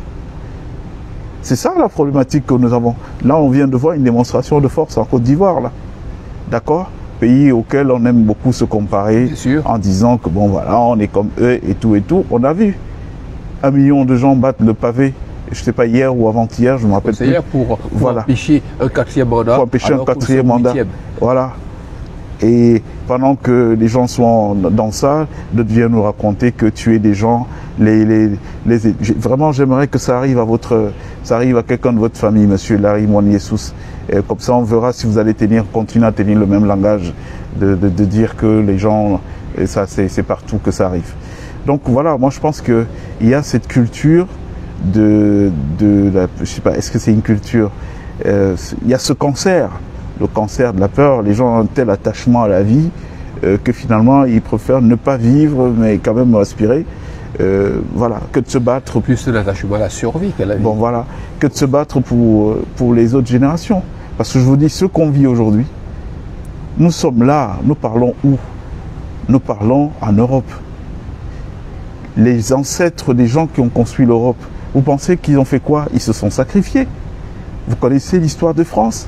C'est ça la problématique que nous avons. Là, on vient de voir une démonstration de force en Côte d'Ivoire, là. D'accord? Pays auquel on aime beaucoup se comparer en disant que bon voilà, on est comme eux et tout et tout. On a vu 1 million de gens battre le pavé, je ne sais pas hier ou avant-hier, je ne me rappelle plus. Hier pour empêcher un 4e mandat. Pour empêcher un 4e mandat. Voilà. Et pendant que les gens sont dans ça, d'autres viennent nous raconter que tuer des gens, vraiment j'aimerais que ça arrive à quelqu'un de votre famille, monsieur Larry Moniesous. Comme ça on verra si vous allez continuer à tenir le même langage de dire que les gens, et ça c'est partout que ça arrive. Donc voilà, moi je pense qu'il y a cette culture je sais pas, est-ce que c'est une culture, il y a ce cancer. Le cancer de la peur, les gens ont un tel attachement à la vie que finalement ils préfèrent ne pas vivre mais quand même respirer, voilà, que de se battre. Plus l'attachement à la survie qu'à la vie. Bon voilà, que de se battre pour les autres générations. Parce que je vous dis, ce qu'on vit aujourd'hui, nous sommes là, nous parlons où? Nous parlons en Europe. Les ancêtres des gens qui ont construit l'Europe, vous pensez qu'ils ont fait quoi? Ils se sont sacrifiés. Vous connaissez l'histoire de France?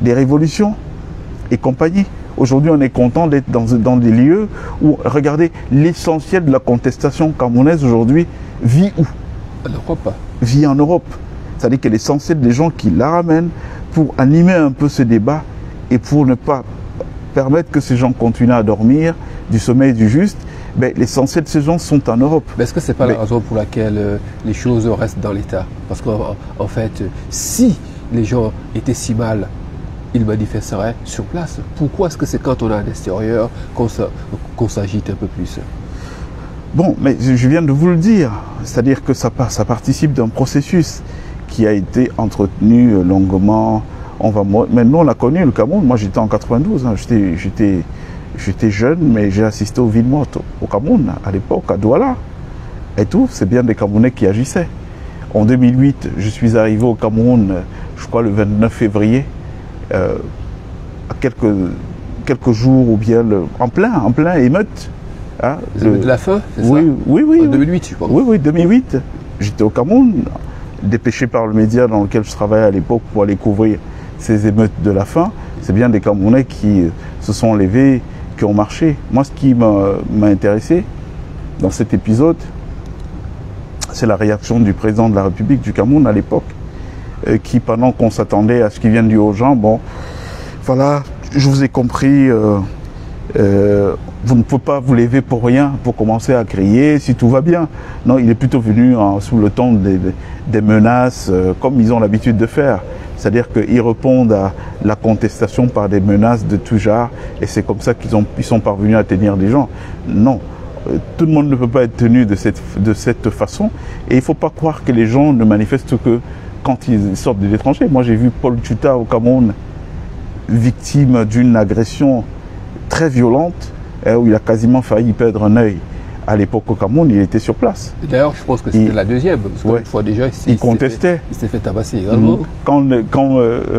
Des révolutions et compagnie. Aujourd'hui, on est content d'être dans des lieux où, regardez, l'essentiel de la contestation camerounaise aujourd'hui vit où? En Europe. Vit en Europe. C'est-à-dire que l'essentiel des gens qui la ramènent pour animer un peu ce débat et pour ne pas permettre que ces gens continuent à dormir du sommeil du juste, ben, l'essentiel de ces gens sont en Europe. Est-ce que ce n'est pas la raison pour laquelle les choses restent dans l'état? Parce qu'en fait, si les gens étaient si mal, ils manifesteraient sur place. Pourquoi est-ce que c'est quand on est à l'extérieur qu'on s'agite un peu plus? Bon, mais je viens de vous le dire. C'est-à-dire que ça participe d'un processus qui a été entretenu longuement. Mais nous, on a connu le Cameroun. Moi, j'étais en 92. Hein. J'étais jeune, mais j'ai assisté aux villes mortes au Cameroun, à l'époque, à Douala. Et tout, c'est bien des Camerounais qui agissaient. En 2008, je suis arrivé au Cameroun, je crois le 29 février, à quelques jours ou bien en plein émeute. Hein, de la faim, c'est ça? Oui. En 2008, je crois. Oui, 2008. J'étais au Cameroun, dépêché par le média dans lequel je travaillais à l'époque pour aller couvrir ces émeutes de la faim. C'est bien des Camerounais qui se sont levés, qui ont marché. Moi, ce qui m'a intéressé dans cet épisode, c'est la réaction du président de la République du Cameroun à l'époque, qui, pendant qu'on s'attendait à ce qu'il vienne du Haut-Jean, bon, voilà, je vous ai compris, vous ne pouvez pas vous lever pour rien, pour commencer à crier si tout va bien. Non, il est plutôt venu sous le ton des menaces, comme ils ont l'habitude de faire. C'est-à-dire qu'ils répondent à la contestation par des menaces de tout genre, et c'est comme ça qu'ils sont parvenus à tenir des gens. Non, tout le monde ne peut pas être tenu de cette façon, et il ne faut pas croire que les gens ne manifestent que quand ils sortent de l'étranger. Moi, j'ai vu Paul Tuta au Cameroun, victime d'une agression très violente, où il a quasiment failli perdre un œil. à l'époque au Cameroun, il était sur place. D'ailleurs, je pense que c'était la deuxième, parce qu'une fois déjà, il contestait. Il s'est fait tabasser également. Quand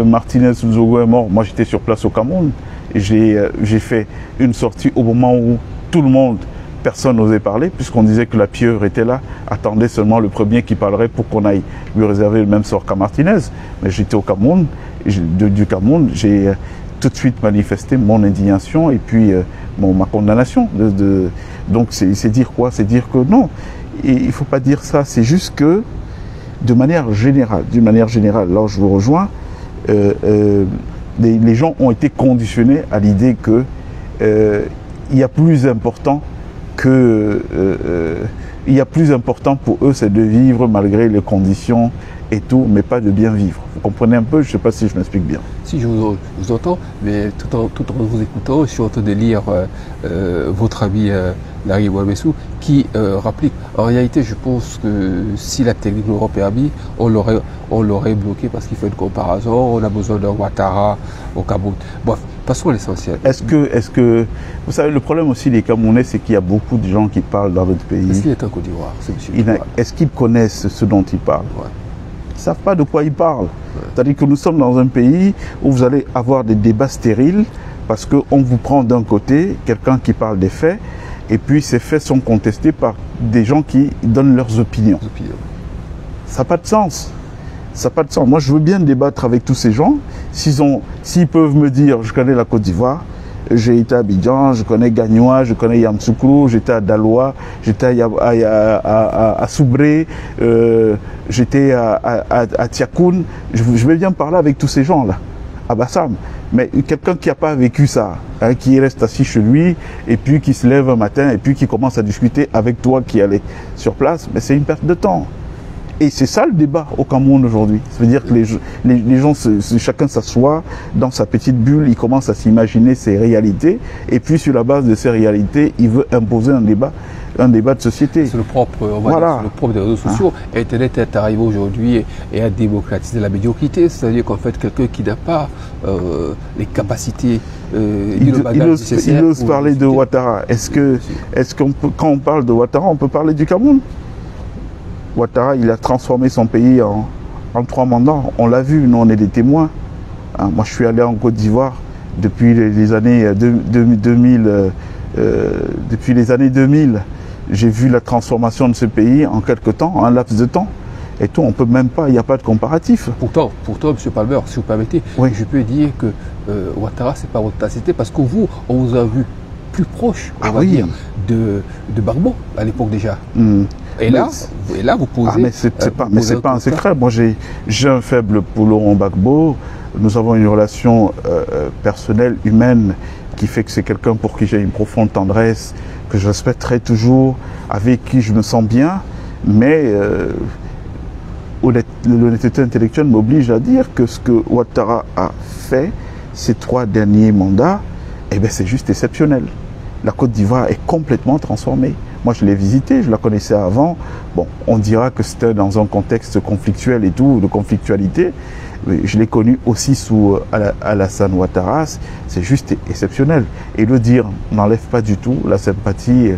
Martinez Nzogo est mort, moi j'étais sur place au Cameroun. J'ai fait une sortie au moment où tout le monde, personne n'osait parler, puisqu'on disait que la pieuvre était là, attendait seulement le premier qui parlerait pour qu'on aille lui réserver le même sort qu'à Martinez. Mais j'étais au Cameroun, du Cameroun, j'ai tout de suite manifesté mon indignation et puis ma condamnation. Donc c'est dire quoi? C'est dire que non, il ne faut pas dire ça, c'est juste que d'une manière générale, là où je vous rejoins, les gens ont été conditionnés à l'idée que il y a plus important pour eux, c'est de vivre malgré les conditions et tout, mais pas de bien vivre. Vous comprenez un peu? Je ne sais pas si je m'explique bien. Si je vous entends, mais tout en vous écoutant, je suis en train de lire votre ami Larry Ouamessou qui rapplique. En réalité, je pense que si la technique l'aurait permis, on l'aurait bloqué parce qu'il fait une comparaison. On a besoin d'un Ouattara au Cameroun. Bref, passons à l'essentiel. Est-ce que vous savez, le problème aussi des Camerounais, c'est qu'il y a beaucoup de gens qui parlent dans notre pays. Est-ce qu'il est en Côte d'Ivoire, ce monsieur? Est-ce qu'ils connaissent ce dont ils parlent? Ouais. Ils ne savent pas de quoi ils parlent. Ouais. C'est-à-dire que nous sommes dans un pays où vous allez avoir des débats stériles parce qu'on vous prend d'un côté quelqu'un qui parle des faits et puis ces faits sont contestés par des gens qui donnent leurs opinions. Ça n'a pas de sens. Ça n'a pas de sens. Moi, je veux bien débattre avec tous ces gens. S'ils peuvent me dire, je connais la Côte d'Ivoire, j'ai été à Abidjan, je connais Gagnois, je connais Yamoussoukro, j'étais à Daloa, j'étais à Soubré, j'étais à Tiakoun. Je vais bien parler avec tous ces gens-là, à Bassam. Mais quelqu'un qui n'a pas vécu ça, hein, qui reste assis chez lui, et puis qui se lève un matin, et puis qui commence à discuter avec toi qui allais sur place, mais c'est une perte de temps. Et c'est ça le débat au Cameroun aujourd'hui. Ça veut dire que les gens, chacun s'assoit dans sa petite bulle, il commence à s'imaginer ses réalités, et puis sur la base de ces réalités, il veut imposer un débat de société. C'est le propre, le propre des réseaux sociaux. Internet est arrivé aujourd'hui et a démocratisé la médiocrité. C'est-à-dire qu'en fait, quelqu'un qui n'a pas les capacités, il ose parler de Ouattara. Est-ce qu'on peut, quand on parle de Ouattara, on peut parler du Cameroun? Ouattara, il a transformé son pays en 3 mandats. On l'a vu, nous on est des témoins. Moi je suis allé en Côte d'Ivoire depuis les années 2000. Depuis les années 2000, j'ai vu la transformation de ce pays en quelques temps, en un laps de temps. Et tout, on peut même pas, il n'y a pas de comparatif. Pourtant, M. Palmer, si vous permettez, oui. Je peux dire que Ouattara, c'est pas votre tasse de thé, parce que vous, on vous a vu plus proche, on va dire, de Gbagbo à l'époque déjà. Et là, vous posez. Mais c'est pas un secret. Moi, j'ai un faible pour Laurent Gbagbo. Nous avons une relation personnelle, humaine, qui fait que c'est quelqu'un pour qui j'ai une profonde tendresse, que je respecterai toujours, avec qui je me sens bien. Mais l'honnêteté intellectuelle m'oblige à dire que ce que Ouattara a fait ces 3 derniers mandats, eh bien, c'est juste exceptionnel. La Côte d'Ivoire est complètement transformée. Moi, je l'ai visitée, je la connaissais avant. Bon, on dira que c'était dans un contexte conflictuel et tout, de conflictualité. Je l'ai connu aussi sous Alassane Ouattara. C'est juste exceptionnel. Et le dire n'enlève pas du tout la sympathie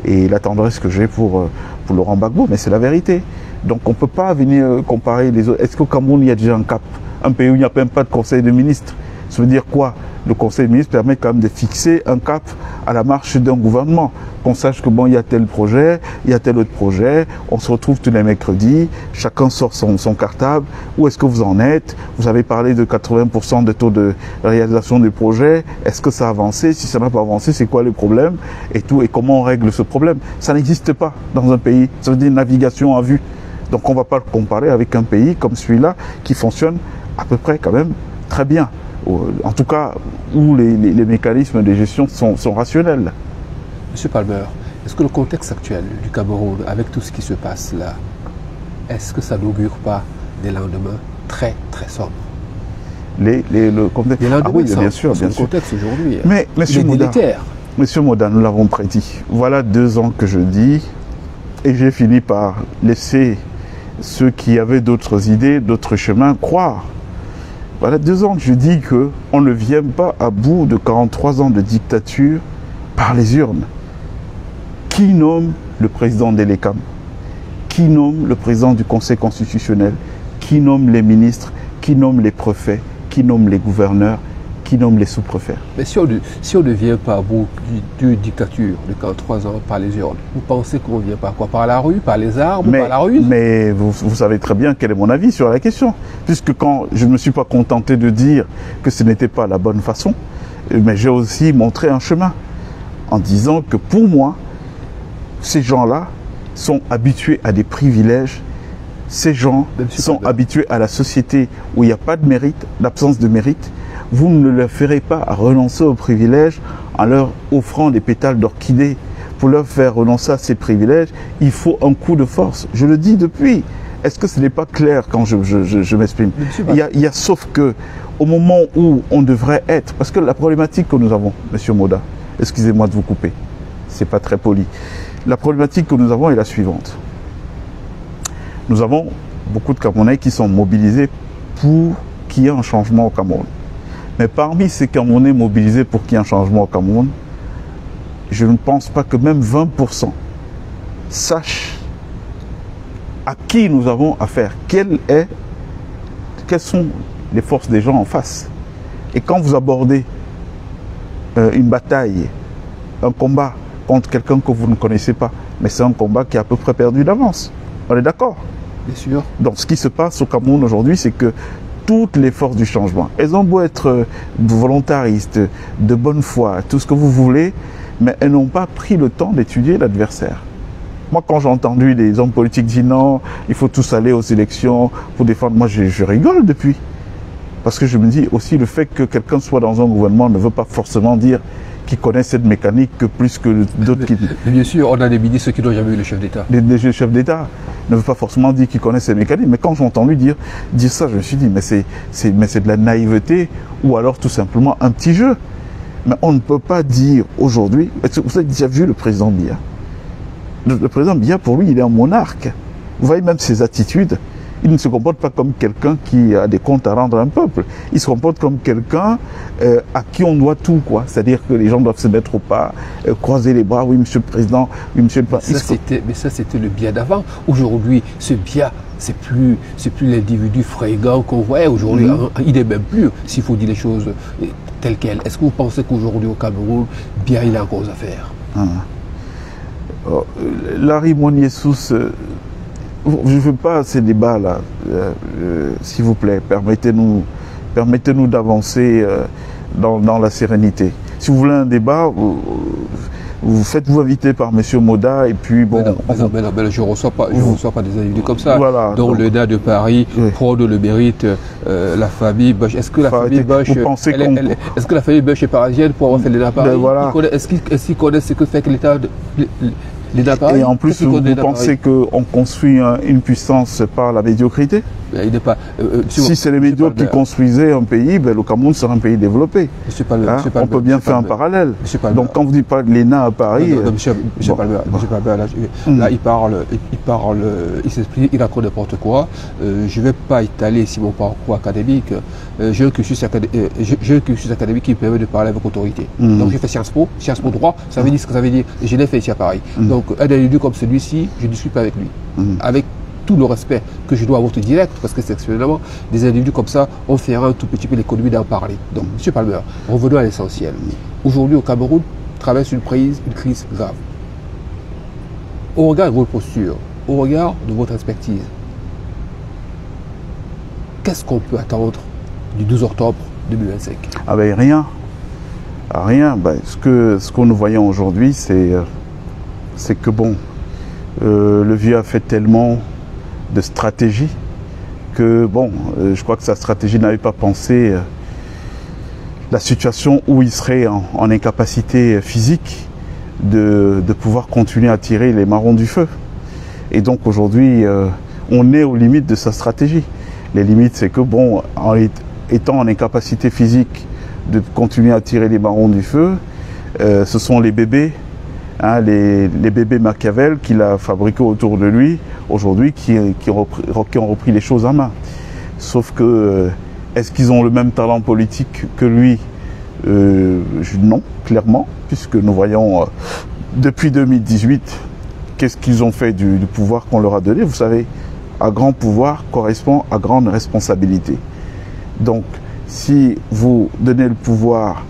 et la tendresse que j'ai pour Laurent Gbagbo, mais c'est la vérité. Donc, on ne peut pas venir comparer les autres. Est-ce qu'au Cameroun, il y a déjà un cap? Un pays où il n'y a même pas de conseil de ministres? Ça veut dire quoi? Le conseil des ministres permet quand même de fixer un cap à la marche d'un gouvernement. Qu'on sache que bon, il y a tel projet, il y a tel autre projet, on se retrouve tous les mercredis, chacun sort son cartable. Où est-ce que vous en êtes? Vous avez parlé de 80% de taux de réalisation des projets. Est-ce que ça a avancé? Si ça n'a pas avancé, c'est quoi le problème? Et tout, et comment on règle ce problème? Ça n'existe pas dans un pays. Ça veut dire navigation à vue. Donc on ne va pas le comparer avec un pays comme celui-là qui fonctionne à peu près quand même très bien. En tout cas, où les mécanismes de gestion sont rationnels. Monsieur Palmer, est-ce que le contexte actuel du Cameroun, avec tout ce qui se passe là, est-ce que ça n'augure pas des lendemains très très sombres? Le contexte. Oui, bien sûr. Le contexte aujourd'hui. Mais Monsieur Moda, nous l'avons prédit. Voilà 2 ans que je dis, et j'ai fini par laisser ceux qui avaient d'autres idées, d'autres chemins, croire. Voilà 2 ans que je dis qu'on ne vient pas à bout de 43 ans de dictature par les urnes. Qui nomme le président de l'ECAM? Qui nomme le président du Conseil constitutionnel? Qui nomme les ministres? Qui nomme les préfets? Qui nomme les gouverneurs? Qui nomme les sous-préfets? Mais si on ne vient pas à bout d'une dictature de 43 ans par les urnes, vous pensez qu'on vient par quoi? Par la rue, par les armes, par la rue? Mais vous savez très bien quel est mon avis sur la question. Puisque quand je ne me suis pas contenté de dire que ce n'était pas la bonne façon, mais j'ai aussi montré un chemin en disant que pour moi, ces gens-là sont habitués à des privilèges. Ces gens sont habitués à la société où il n'y a pas de mérite, l'absence de mérite. Vous ne leur ferez pas renoncer aux privilèges en leur offrant des pétales d'orchidée. Pour leur faire renoncer à ces privilèges, il faut un coup de force. Je le dis depuis. Est-ce que ce n'est pas clair quand je m'exprime? Il y a sauf que au moment où on devrait être, parce que la problématique que nous avons, Monsieur Moda, excusez-moi de vous couper, c'est pas très poli. La problématique que nous avons est la suivante. Nous avons beaucoup de Camerounais qui sont mobilisés pour qu'il y ait un changement au Cameroun. Mais parmi ces Camerounais mobilisés pour qu'il y ait un changement au Cameroun, je ne pense pas que même 20% sachent à qui nous avons affaire, quelles sont les forces des gens en face. Et quand vous abordez une bataille, un combat contre quelqu'un que vous ne connaissez pas, mais c'est un combat qui est à peu près perdu d'avance. On est d'accord? Bien sûr. Donc ce qui se passe au Cameroun aujourd'hui, c'est que toutes les forces du changement, elles ont beau être volontaristes, de bonne foi, tout ce que vous voulez, mais elles n'ont pas pris le temps d'étudier l'adversaire. Moi, quand j'ai entendu des hommes politiques dire non, il faut tous aller aux élections pour défendre, moi je rigole depuis. Parce que je me dis aussi, le fait que quelqu'un soit dans un gouvernement ne veut pas forcément dire qu'il connaît cette mécanique que plus que d'autres qui... Bien sûr, on a des ministres qui n'ont jamais eu le chef d'État. Les chefs d'État ne veulent pas forcément dire qu'ils connaissent cette mécanique. Mais quand j'ai entendu dire ça, je me suis dit, mais c'est de la naïveté ou alors tout simplement un petit jeu. Mais on ne peut pas dire aujourd'hui... Vous avez déjà vu le président Biya? Le président Biya, pour lui, il est un monarque. Vous voyez même ses attitudes. Il ne se comporte pas comme quelqu'un qui a des comptes à rendre à un peuple. Il se comporte comme quelqu'un à qui on doit tout, quoi. C'est-à-dire que les gens doivent se mettre au pas, croiser les bras. Oui, monsieur le président. Oui, monsieur le président. Mais ça, c'était le Biya d'avant. Aujourd'hui, ce Biya, c'est plus l'individu fringant qu'on voyait. Aujourd'hui, il n'est même plus, s'il faut dire les choses telles quelles. Est-ce que vous pensez qu'aujourd'hui, au Cameroun, Biya, il a encore à faire? Larry Monier-Sous, je ne veux pas ces débats-là, s'il vous plaît. Permettez-nous d'avancer dans la sérénité. Si vous voulez un débat, vous faites-vous inviter par M. Moda et puis bon... Mais je ne reçois pas des invités comme ça. Voilà, donc le DA de Paris prône le mérite, la famille Bosch. Est-ce que la famille Bosch est parisienne pour avoir fait l'État à Paris? Voilà. Est-ce qu'ils connaissent ce que fait que l'État à Paris? Et en plus, vous pensez qu'on construit une puissance par la médiocrité? Si c'est les médiocres qui construisaient un pays, le Cameroun serait un pays développé. On peut bien faire un parallèle. Donc quand vous dites pas de l'ENA à Paris... Monsieur Palmer, là il s'exprime, il raconte n'importe quoi. Je ne vais pas étaler si mon parcours académique. J'ai un cursus académique qui me permet de parler avec autorité. Donc j'ai fait Sciences Po droit, ça veut dire ce que ça veut dire. Je l'ai fait ici à Paris. Donc un individu comme celui-ci, je ne discute pas avec lui. Avec tout le respect que je dois à votre direct, parce que sexuellement, des individus comme ça, on fera un tout petit peu l'économie d'en parler. Donc, M. Palmer, revenons à l'essentiel. Aujourd'hui, au Cameroun, traverse une crise grave. Au regard de votre posture, au regard de votre expertise, qu'est-ce qu'on peut attendre du 12 octobre 2025? Ah ben rien. Rien. Ce que nous voyons aujourd'hui, c'est que bon, le vieux a fait tellement de stratégie que bon, je crois que sa stratégie n'avait pas pensé la situation où il serait en incapacité physique de pouvoir continuer à tirer les marrons du feu. Et donc aujourd'hui, on est aux limites de sa stratégie. Les limites, c'est que bon, étant en incapacité physique de continuer à tirer les marrons du feu, ce sont les bébés, les bébés Machiavel qu'il a fabriqués autour de lui aujourd'hui qui ont repris les choses en main. Sauf que, est-ce qu'ils ont le même talent politique que lui? Non, clairement, puisque nous voyons depuis 2018 qu'est-ce qu'ils ont fait du pouvoir qu'on leur a donné. Vous savez, à grand pouvoir correspond à grande responsabilité. Donc, si vous donnez le pouvoir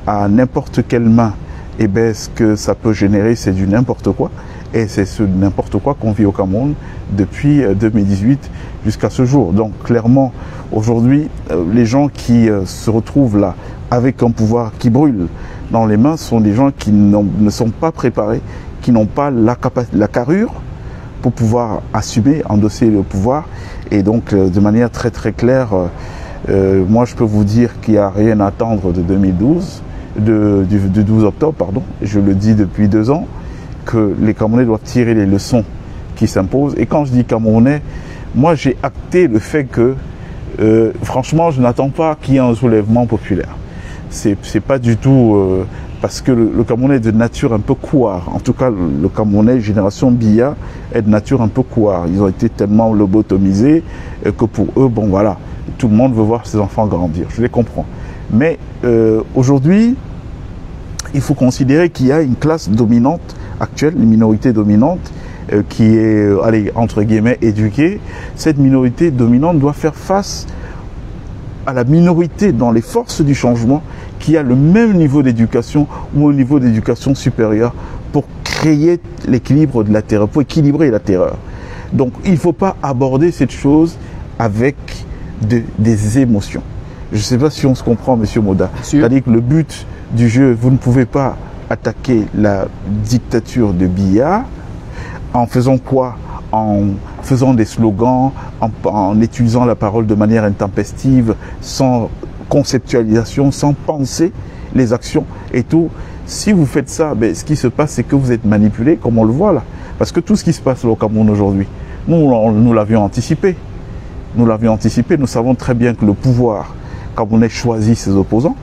à n'importe quelle main, eh bien, ce que ça peut générer, c'est du n'importe quoi. Et c'est ce n'importe quoi qu'on vit au Cameroun depuis 2018 jusqu'à ce jour. Donc, clairement, aujourd'hui, les gens qui se retrouvent là avec un pouvoir qui brûle dans les mains sont des gens qui ne sont pas préparés, qui n'ont pas la carrure pour pouvoir assumer, endosser le pouvoir. Et donc, de manière très très claire, moi je peux vous dire qu'il n'y a rien à attendre de 2012, du 12 octobre, pardon. Je le dis depuis 2 ans, que les Camerounais doivent tirer les leçons qui s'imposent. Et quand je dis Camerounais, moi j'ai acté le fait que, franchement, je n'attends pas qu'il y ait un soulèvement populaire. C'est pas du tout parce que le Camerounais est de nature un peu couard. En tout cas, le Camerounais génération Biya est de nature un peu couard. Ils ont été tellement lobotomisés que pour eux, bon voilà, tout le monde veut voir ses enfants grandir. Je les comprends. Mais aujourd'hui, il faut considérer qu'il y a une classe dominante actuelle, une minorité dominante qui est, allez, entre guillemets, éduquée. Cette minorité dominante doit faire face à la minorité dans les forces du changement qui a le même niveau d'éducation ou un niveau d'éducation supérieur pour créer l'équilibre de la terreur, pour équilibrer la terreur. Donc il ne faut pas aborder cette chose avec des émotions. Je ne sais pas si on se comprend, Monsieur Moda. C'est-à-dire que le but du jeu, vous ne pouvez pas attaquer la dictature de Biya en faisant quoi? En faisant des slogans, en utilisant la parole de manière intempestive, sans conceptualisation, sans penser les actions et tout. Si vous faites ça, ben, ce qui se passe, c'est que vous êtes manipulé, comme on le voit là. Parce que tout ce qui se passe au Cameroun aujourd'hui, nous l'avions anticipé. Nous l'avions anticipé, nous savons très bien que le pouvoir camerounais choisit ses opposants.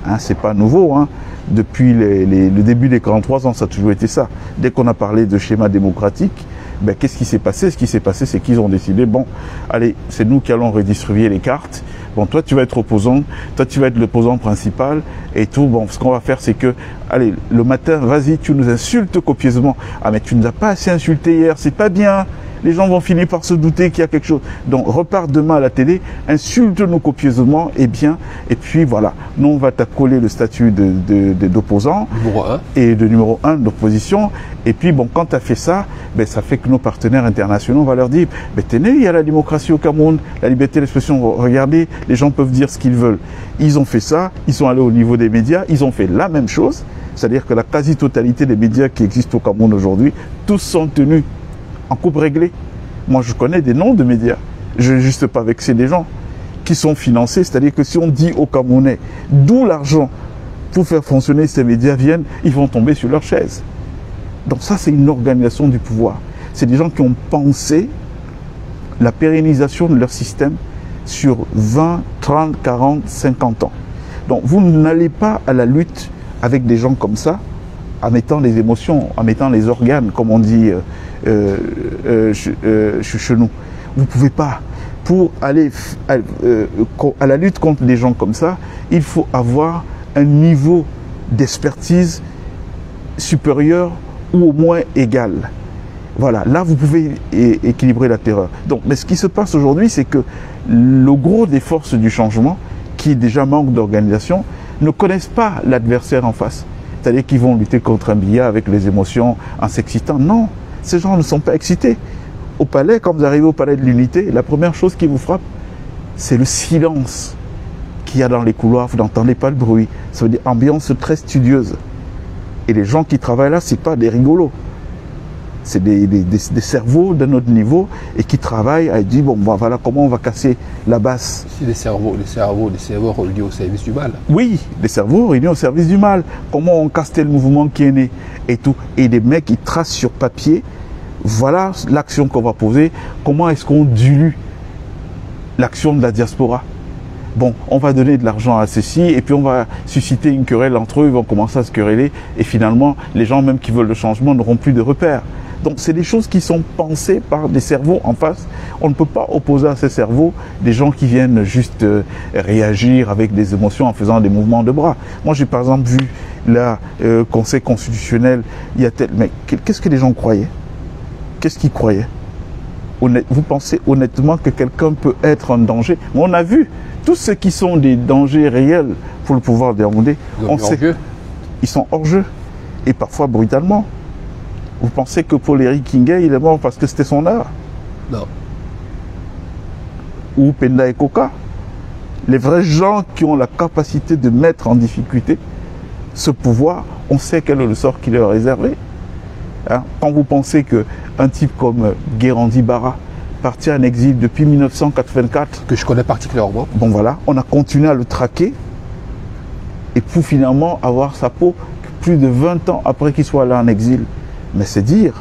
Hein, c'est pas nouveau, hein. Depuis le début des 43 ans, ça a toujours été ça. Dès qu'on a parlé de schéma démocratique, ben, qu'est-ce qui s'est passé? Ce qui s'est passé, c'est qu'ils ont décidé, bon, allez, c'est nous qui allons redistribuer les cartes. Bon, toi, tu vas être opposant, toi, tu vas être l'opposant principal et tout. Bon, ce qu'on va faire, c'est que, allez, le matin, vas-y, tu nous insultes copieusement. Ah, mais tu nous as pas assez insulté hier, c'est pas bien. Les gens vont finir par se douter qu'il y a quelque chose. Donc, repars demain à la télé, insulte-nous copieusement, et bien, et puis voilà. Nous, on va t'accoler le statut d'opposant. Numéro 1. Et de numéro 1 d'opposition. Et puis, bon, quand tu as fait ça, ben, ça fait que nos partenaires internationaux, on va leur dire, ben, tenez, il y a la démocratie au Cameroun, la liberté d'expression, regardez, les gens peuvent dire ce qu'ils veulent. Ils ont fait ça, ils sont allés au niveau des médias, ils ont fait la même chose. C'est-à-dire que la quasi-totalité des médias qui existent au Cameroun aujourd'hui, tous sont tenus en coupe réglée. Moi, je connais des noms de médias. Je ne veux juste pas vexer des gens qui sont financés. C'est-à-dire que si on dit aux Camerounais d'où l'argent pour faire fonctionner ces médias viennent, ils vont tomber sur leur chaise. Donc ça, c'est une organisation du pouvoir. C'est des gens qui ont pensé la pérennisation de leur système sur 20, 30, 40, 50 ans. Donc vous n'allez pas à la lutte avec des gens comme ça en mettant les émotions, en mettant les organes, comme on dit chez nous. Vous ne pouvez pas. Pour aller à la lutte contre des gens comme ça, il faut avoir un niveau d'expertise supérieur ou au moins égal. Voilà, là vous pouvez équilibrer la terreur. Donc, mais ce qui se passe aujourd'hui, c'est que le gros des forces du changement, qui déjà manquent d'organisation, ne connaissent pas l'adversaire en face. C'est-à-dire qu'ils vont lutter contre un Biya avec les émotions en s'excitant. Non, ces gens ne sont pas excités. Au palais, quand vous arrivez au palais de l'unité, la première chose qui vous frappe, c'est le silence qu'il y a dans les couloirs. Vous n'entendez pas le bruit. Ça veut dire ambiance très studieuse. Et les gens qui travaillent là, ce n'est pas des rigolos. C'est des cerveaux d'un autre niveau et qui travaillent et disent, bon, voilà comment on va casser la basse. C'est des cerveaux reliés au service du mal. Oui, des cerveaux réunis au service du mal. Comment on casse tel mouvement qui est né et tout. Et des mecs qui tracent sur papier, voilà l'action qu'on va poser. Comment est-ce qu'on dilue l'action de la diaspora? Bon, on va donner de l'argent à ceux-ci et puis on va susciter une querelle entre eux, ils vont commencer à se quereller et finalement, les gens même qui veulent le changement n'auront plus de repères. Donc c'est des choses qui sont pensées par des cerveaux en face. On ne peut pas opposer à ces cerveaux des gens qui viennent juste réagir avec des émotions en faisant des mouvements de bras. Moi j'ai par exemple vu là, Conseil constitutionnel, il y a tel... Mais qu'est-ce que les gens croyaient? Qu'est-ce qu'ils croyaient? Vous pensez honnêtement que quelqu'un peut être un danger? On a vu tous ceux qui sont des dangers réels pour le pouvoir burundais. On sait ils sont hors jeu et parfois brutalement. Vous pensez que Paul Éric Kingay, il est mort parce que c'était son heure? Non. Ou Penda et Koka? Les vrais gens qui ont la capacité de mettre en difficulté ce pouvoir, on sait quel est le sort qui leur est réservé. Hein? Quand vous pensez qu'un type comme Guérandi Bara, parti en exil depuis 1984... Que je connais particulièrement. Bon voilà, on a continué à le traquer et pour finalement avoir sa peau plus de 20 ans après qu'il soit là en exil. Mais c'est dire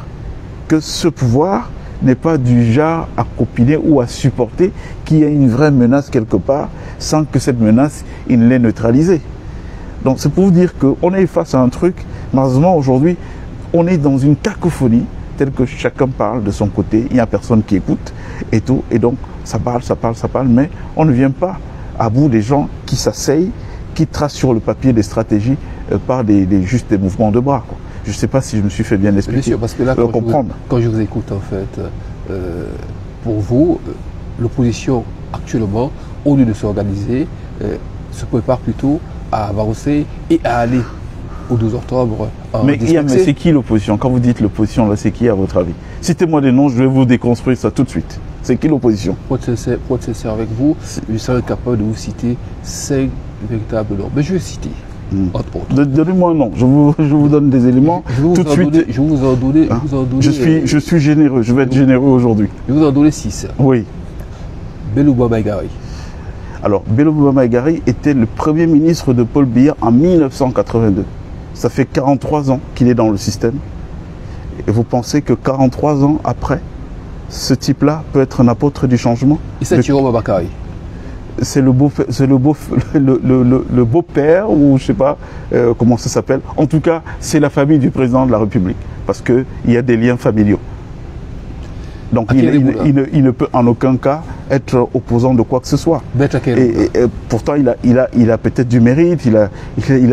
que ce pouvoir n'est pas du genre à copiner ou à supporter qu'il y ait une vraie menace quelque part sans que cette menace, il ne l'ait neutralisée. Donc c'est pour vous dire qu'on est face à un truc, malheureusement aujourd'hui, on est dans une cacophonie telle que chacun parle de son côté, il n'y a personne qui écoute et tout, et donc ça parle, mais on ne vient pas à bout des gens qui s'asseyent, qui tracent sur le papier des stratégies par juste des mouvements de bras, quoi. Je ne sais pas si je me suis fait bien expliquer. Bien sûr, parce que là, quand je vous écoute, en fait, pour vous, l'opposition actuellement, au lieu de s'organiser, se prépare plutôt à avancer et à aller au 12 octobre. Mais c'est qui l'opposition? Quand vous dites l'opposition, là, c'est qui à votre avis? Citez-moi des noms, je vais vous déconstruire ça tout de suite. C'est qui l'opposition? Pour être sincère avec vous, je serais capable de vous citer 5 véritables noms. Mais je vais citer. Entre autres. Donnez-moi un nom, je vous donne des éléments tout de suite. Je vous en donner. Je suis généreux, je vais être généreux aujourd'hui. Je vais vous en donner 6. Oui. Bellouba Maïgari. Alors, Bellouba Maïgari était le premier ministre de Paul Biya en 1982. Ça fait 43 ans qu'il est dans le système. Et vous pensez que 43 ans après, ce type-là peut être un apôtre du changement? Et c'est Thierry Babakari. C'est le beau-père, ou je ne sais pas comment ça s'appelle. En tout cas, c'est la famille du président de la République, parce qu'il y a des liens familiaux. Donc il ne peut en aucun cas être opposant de quoi que ce soit. Et pourtant, il a peut-être du mérite, il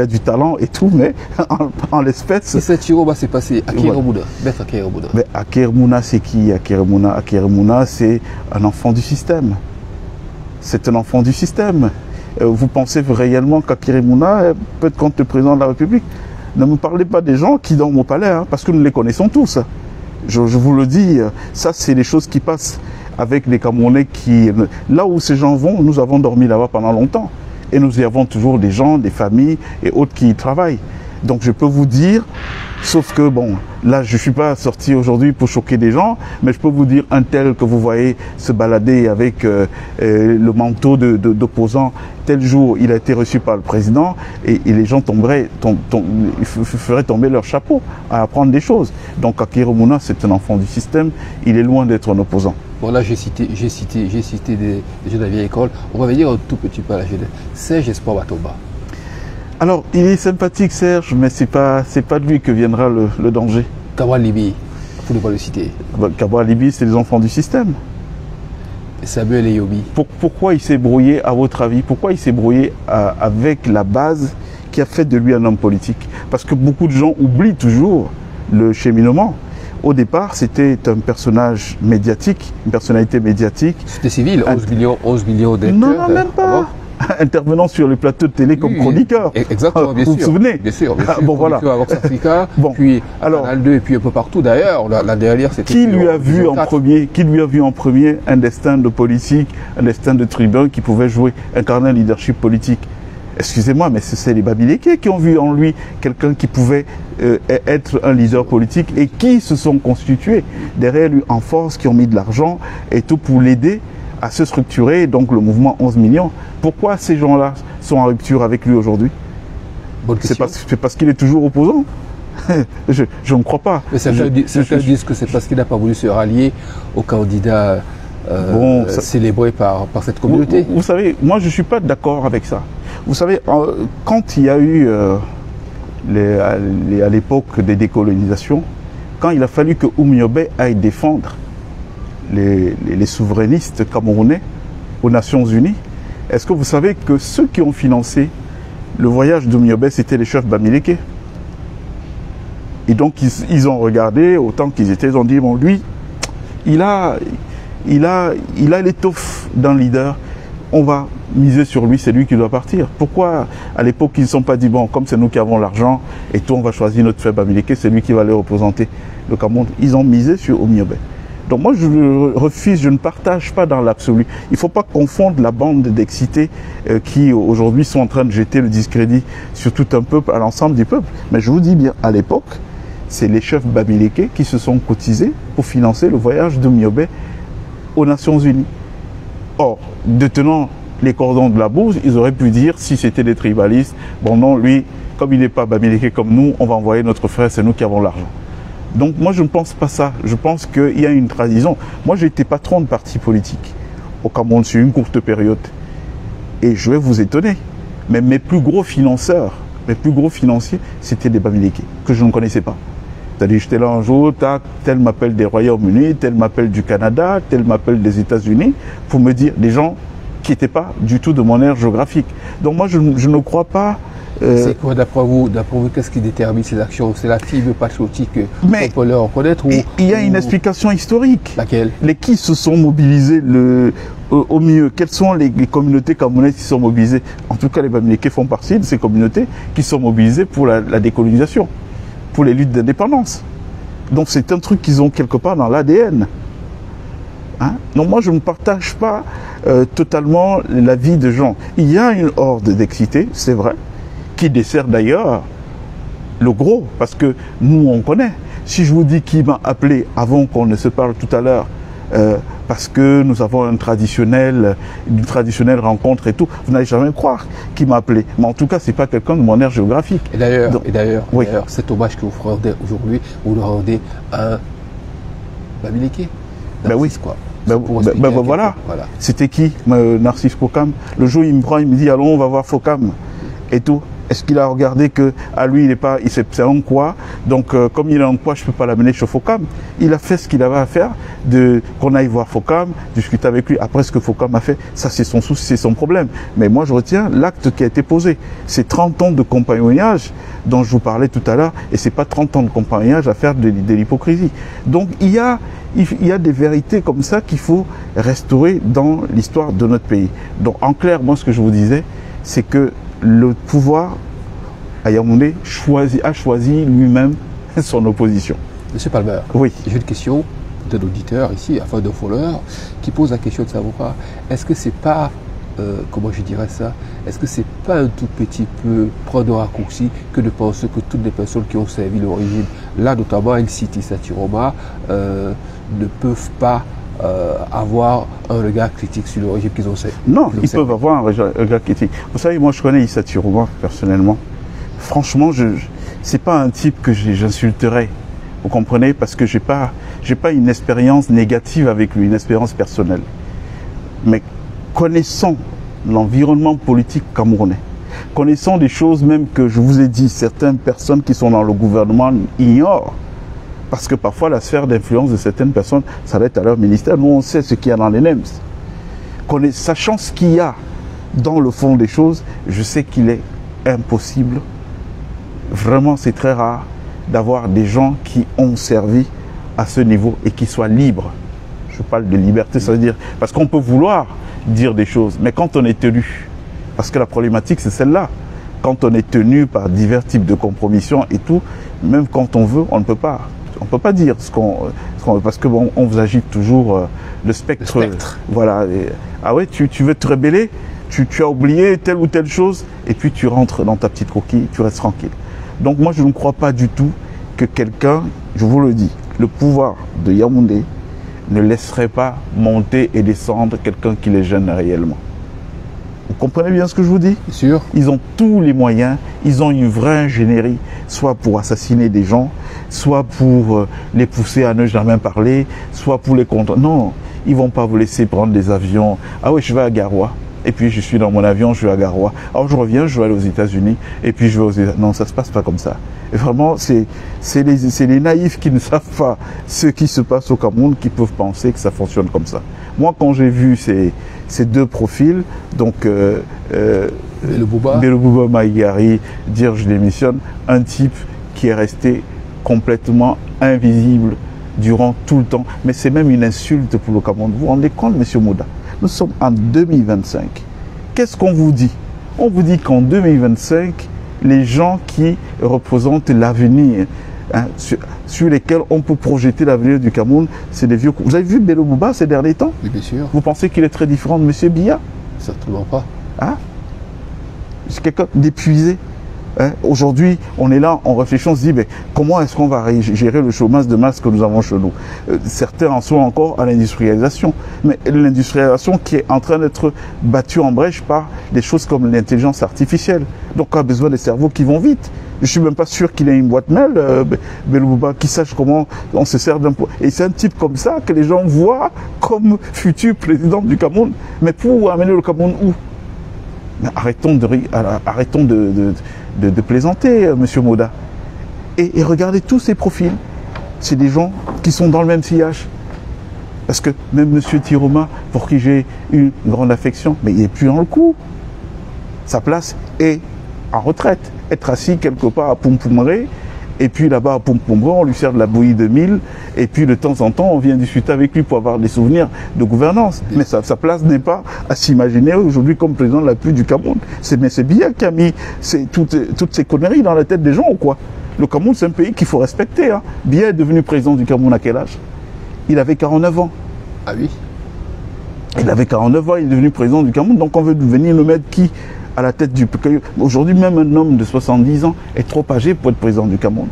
a du talent et tout, mais en l'espèce... Si cette Chiroba s'est passé à Kéremouna, Maître Kéremouna. Mais à Kéremouna, c'est qui? À Kéremouna, c'est un enfant du système. C'est un enfant du système. Vous pensez réellement qu'à Kéremouna peut être contre le président de la République? Ne me parlez pas des gens qui dorment au palais, hein, parce que nous les connaissons tous. Je vous le dis, ça c'est les choses qui passent avec les Camerounais qui... Là où ces gens vont, nous avons dormi là-bas pendant longtemps. Et nous y avons toujours des gens, des familles et autres qui y travaillent. Donc je peux vous dire, sauf que bon, là je ne suis pas sorti aujourd'hui pour choquer des gens, mais je peux vous dire un tel que vous voyez se balader avec le manteau d'opposant, tel jour il a été reçu par le président et les gens feraient tomber leur chapeau à apprendre des choses. Donc Akira Mouna, c'est un enfant du système, il est loin d'être un opposant. Bon là j'ai cité des jeunes de la vieille école, on va venir un tout petit peu à la jeunesse. Serge Espoir Batomba. Alors, il est sympathique, Serge, mais c'est pas de lui que viendra le danger. Kabwa Libi, pour ne pas le citer. Kabwa Libi, c'est les enfants du système. Samuel Eyobi. Pourquoi il s'est brouillé, à votre avis? Pourquoi il s'est brouillé avec la base qui a fait de lui un homme politique? Parce que beaucoup de gens oublient toujours le cheminement. Au départ, c'était un personnage médiatique, une personnalité médiatique. C'était civil, 11 millions d'êtres. Non, même pas. Intervenant sur les plateaux de télé comme chroniqueur. Exactement, bien sûr. Vous vous souvenez? Bien sûr. Bon, voilà. À Vox Africa, bon, puis alors, Canal 2 et puis un peu partout d'ailleurs. La dernière, c'était... Qui lui a vu en premier un destin de politique, un destin de tribun qui pouvait incarner un leadership politique? Excusez-moi, mais c'est les Babilékés qui ont vu en lui quelqu'un qui pouvait être un leader politique et qui se sont constitués derrière lui en force, qui ont mis de l'argent et tout pour l'aider à se structurer, donc le mouvement 11 millions. Pourquoi ces gens-là sont en rupture avec lui aujourd'hui? C'est parce qu'il est toujours opposant. Je ne crois pas. Mais certains disent que c'est parce qu'il n'a pas voulu se rallier au candidat célébré par cette communauté. Vous savez, moi je ne suis pas d'accord avec ça. Vous savez, quand il y a eu à l'époque des décolonisations, quand il a fallu que Oumyobé aille défendre les souverainistes camerounais aux Nations Unies, est-ce que vous savez que ceux qui ont financé le voyage d'Oumyobé, c'était les chefs Bamileke? Et donc ils ont regardé, autant qu'ils étaient, ils ont dit, bon, lui, il a l'étoffe d'un leader, on va miser sur lui, c'est lui qui doit partir. Pourquoi à l'époque ils ne sont pas dit, bon, comme c'est nous qui avons l'argent et tout, on va choisir notre frère Bamileke, c'est lui qui va aller représenter le Cameroun. Ils ont misé sur Oumyobé. Donc moi je refuse, je ne partage pas dans l'absolu. Il ne faut pas confondre la bande d'excités qui aujourd'hui sont en train de jeter le discrédit sur tout un peuple, à l'ensemble du peuple. Mais je vous dis bien, à l'époque, c'est les chefs Bamileke qui se sont cotisés pour financer le voyage d'Oumyobé aux Nations Unies. Or, détenant les cordons de la bourse, ils auraient pu dire, si c'était des tribalistes, bon non, lui, comme il n'est pas Bamileke comme nous, on va envoyer notre frère, c'est nous qui avons l'argent. Donc moi je ne pense pas ça, je pense qu'il y a une trahison. Moi j'ai été patron de parti politique au Cameroun sur une courte période. Et je vais vous étonner, mais mes plus gros financeurs, mes plus gros financiers, c'était des Bamileke, que je ne connaissais pas. C'est-à-dire j'étais là un jour, tel m'appelle des Royaumes-Unis, tel m'appelle du Canada, tel m'appelle des États-Unis, pour me dire des gens qui n'étaient pas du tout de mon aire géographique. Donc moi je ne crois pas... C'est quoi d'après vous, qu'est-ce qui détermine ces actions? C'est la fibre patriotique qu'on peut leur reconnaître il y a une explication historique. Laquelle? Les qui se sont mobilisés au mieux? Quelles sont les communautés camerounaises qui sont mobilisées? En tout cas, les Bamileke font partie de ces communautés qui sont mobilisées pour la décolonisation, pour les luttes d'indépendance. Donc c'est un truc qu'ils ont quelque part dans l'ADN. Hein? Donc moi je ne partage pas totalement l'avis de gens. Il y a une horde d'excités, c'est vrai, qui dessert d'ailleurs le gros, parce que nous on connaît. Si je vous dis qui m'a appelé avant qu'on ne se parle tout à l'heure, parce que nous avons une traditionnelle rencontre et tout, vous n'allez jamais croire qui m'a appelé. Mais en tout cas, c'est pas quelqu'un de mon aire géographique. Et d'ailleurs, cet hommage que vous rendez aujourd'hui, vous le rendez à un Bamileke. Ben oui. Quoi. Voilà. C'était qui, Narcisse Fokam? Le jour il me prend, il me dit, allons, on va voir Fokam et tout. Est-ce qu'il a regardé que à lui, il est pas, c'est un quoi? Donc, comme il est en quoi, je peux pas l'amener chez Fokam. Il a fait ce qu'il avait à faire, qu'on aille voir Fokam, discuter avec lui. Après ce que Fokam a fait, ça c'est son souci, c'est son problème. Mais moi, je retiens l'acte qui a été posé. C'est 30 ans de compagnonnage dont je vous parlais tout à l'heure, et c'est pas 30 ans de compagnonnage à faire de l'hypocrisie. Donc, il y a des vérités comme ça qu'il faut restaurer dans l'histoire de notre pays. Donc, en clair, moi, ce que je vous disais, c'est que le pouvoir à Yaoundé a choisi lui-même son opposition. Monsieur Palmer, oui. J'ai une question d'un auditeur ici, enfin d'un followeur, qui pose la question de savoir, est-ce que c'est pas, comment je dirais ça, est-ce que c'est pas un tout petit peu prendre un raccourci que de penser que toutes les personnes qui ont servi le régime, là notamment El Siti Satiroma, ne peuvent pas avoir un regard critique sur le régime qu'ils ont servi? Non, ils peuvent avoir un regard critique. Vous savez, moi je connais Issa Tiroma personnellement. Franchement, c'est pas un type que j'insulterais. Vous comprenez? Parce que j'ai pas une expérience négative avec lui, une expérience personnelle. Mais connaissant l'environnement politique camerounais, connaissant des choses même que je vous ai dit, certaines personnes qui sont dans le gouvernement ignorent. Parce que parfois, la sphère d'influence de certaines personnes s'arrête à leur ministère. Nous, on sait ce qu'il y a dans les NEMS. Sachant ce qu'il y a dans le fond des choses, je sais qu'il est impossible. Vraiment, c'est très rare d'avoir des gens qui ont servi à ce niveau et qui soient libres. Je parle de liberté, ça veut dire... Parce qu'on peut vouloir dire des choses, mais quand on est tenu, parce que la problématique, c'est celle-là. Quand on est tenu par divers types de compromissions et tout, même quand on veut, on ne peut pas. On ne peut pas dire ce qu'on veut, parce que bon, on vous agite toujours le spectre. Voilà. Ah ouais, tu veux te rebeller, tu as oublié telle ou telle chose, et puis tu rentres dans ta petite coquille, tu restes tranquille. Donc moi, je ne crois pas du tout que quelqu'un, je vous le dis, le pouvoir de Yaoundé ne laisserait pas monter et descendre quelqu'un qui les gêne réellement. Vous comprenez bien ce que je vous dis? Bien sûr. Ils ont tous les moyens, ils ont une vraie ingénierie, soit pour assassiner des gens, soit pour les pousser à ne jamais parler, soit pour les contre. Non, ils ne vont pas vous laisser prendre des avions. Ah oui, je vais à Garoua, et puis je suis dans mon avion, je vais à Garoua. Alors je reviens, je vais aller aux États-Unis, et puis je vais aux États-Unis. Non, ça ne se passe pas comme ça. Et vraiment, c'est les naïfs qui ne savent pas ce qui se passe au Cameroun qui peuvent penser que ça fonctionne comme ça. Moi, quand j'ai vu ces deux profils, donc Bello Bouba Maïgari dire je démissionne, un type qui est resté complètement invisible durant tout le temps. Mais c'est même une insulte pour le Cameroun. Vous vous rendez compte, M. Mouda? Nous sommes en 2025. Qu'est-ce qu'on vous dit? On vous dit qu'en 2025, les gens qui représentent l'avenir, hein, sur lesquels on peut projeter l'avenir du Cameroun, c'est des vieux... Vous avez vu Bello Bouba ces derniers temps? Oui, bien sûr. Vous pensez qu'il est très différent de M. Biya? Certainement pas. Hein? C'est quelqu'un d'épuisé. Hein? Aujourd'hui, on est là, on réfléchit, on se dit, mais comment est-ce qu'on va gérer le chômage de masse que nous avons chez nous? Certains en sont encore à l'industrialisation. Mais l'industrialisation qui est en train d'être battue en brèche par des choses comme l'intelligence artificielle. Donc, on a besoin des cerveaux qui vont vite. Je ne suis même pas sûr qu'il ait une boîte mail, Bello Bouba, qui sache comment on se sert d'un... Et c'est un type comme ça que les gens voient comme futur président du Cameroun. Mais pour amener le Cameroun où? Mais arrêtons de plaisanter, M. Moda. Et regardez tous ces profils. C'est des gens qui sont dans le même sillage. Parce que même M. Tiroma, pour qui j'ai une grande affection, mais il n'est plus dans le coup. Sa place est en retraite. Être assis quelque part à Pompomré, et puis là-bas à Pompomré, on lui sert de la bouillie de mille, et puis de temps en temps, on vient discuter avec lui pour avoir des souvenirs de gouvernance. Mais sa place n'est pas à s'imaginer aujourd'hui comme président de la République du Cameroun. Mais c'est Biya qui a mis toutes ces conneries dans la tête des gens ou quoi? Le Cameroun, c'est un pays qu'il faut respecter. Hein. Biya est devenu président du Cameroun à quel âge? Il avait 49 ans. Ah oui? Il avait 49 ans, il est devenu président du Cameroun, donc on veut venir le mettre qui à la tête du pays? Aujourd'hui, même un homme de 70 ans est trop âgé pour être président du Cameroun.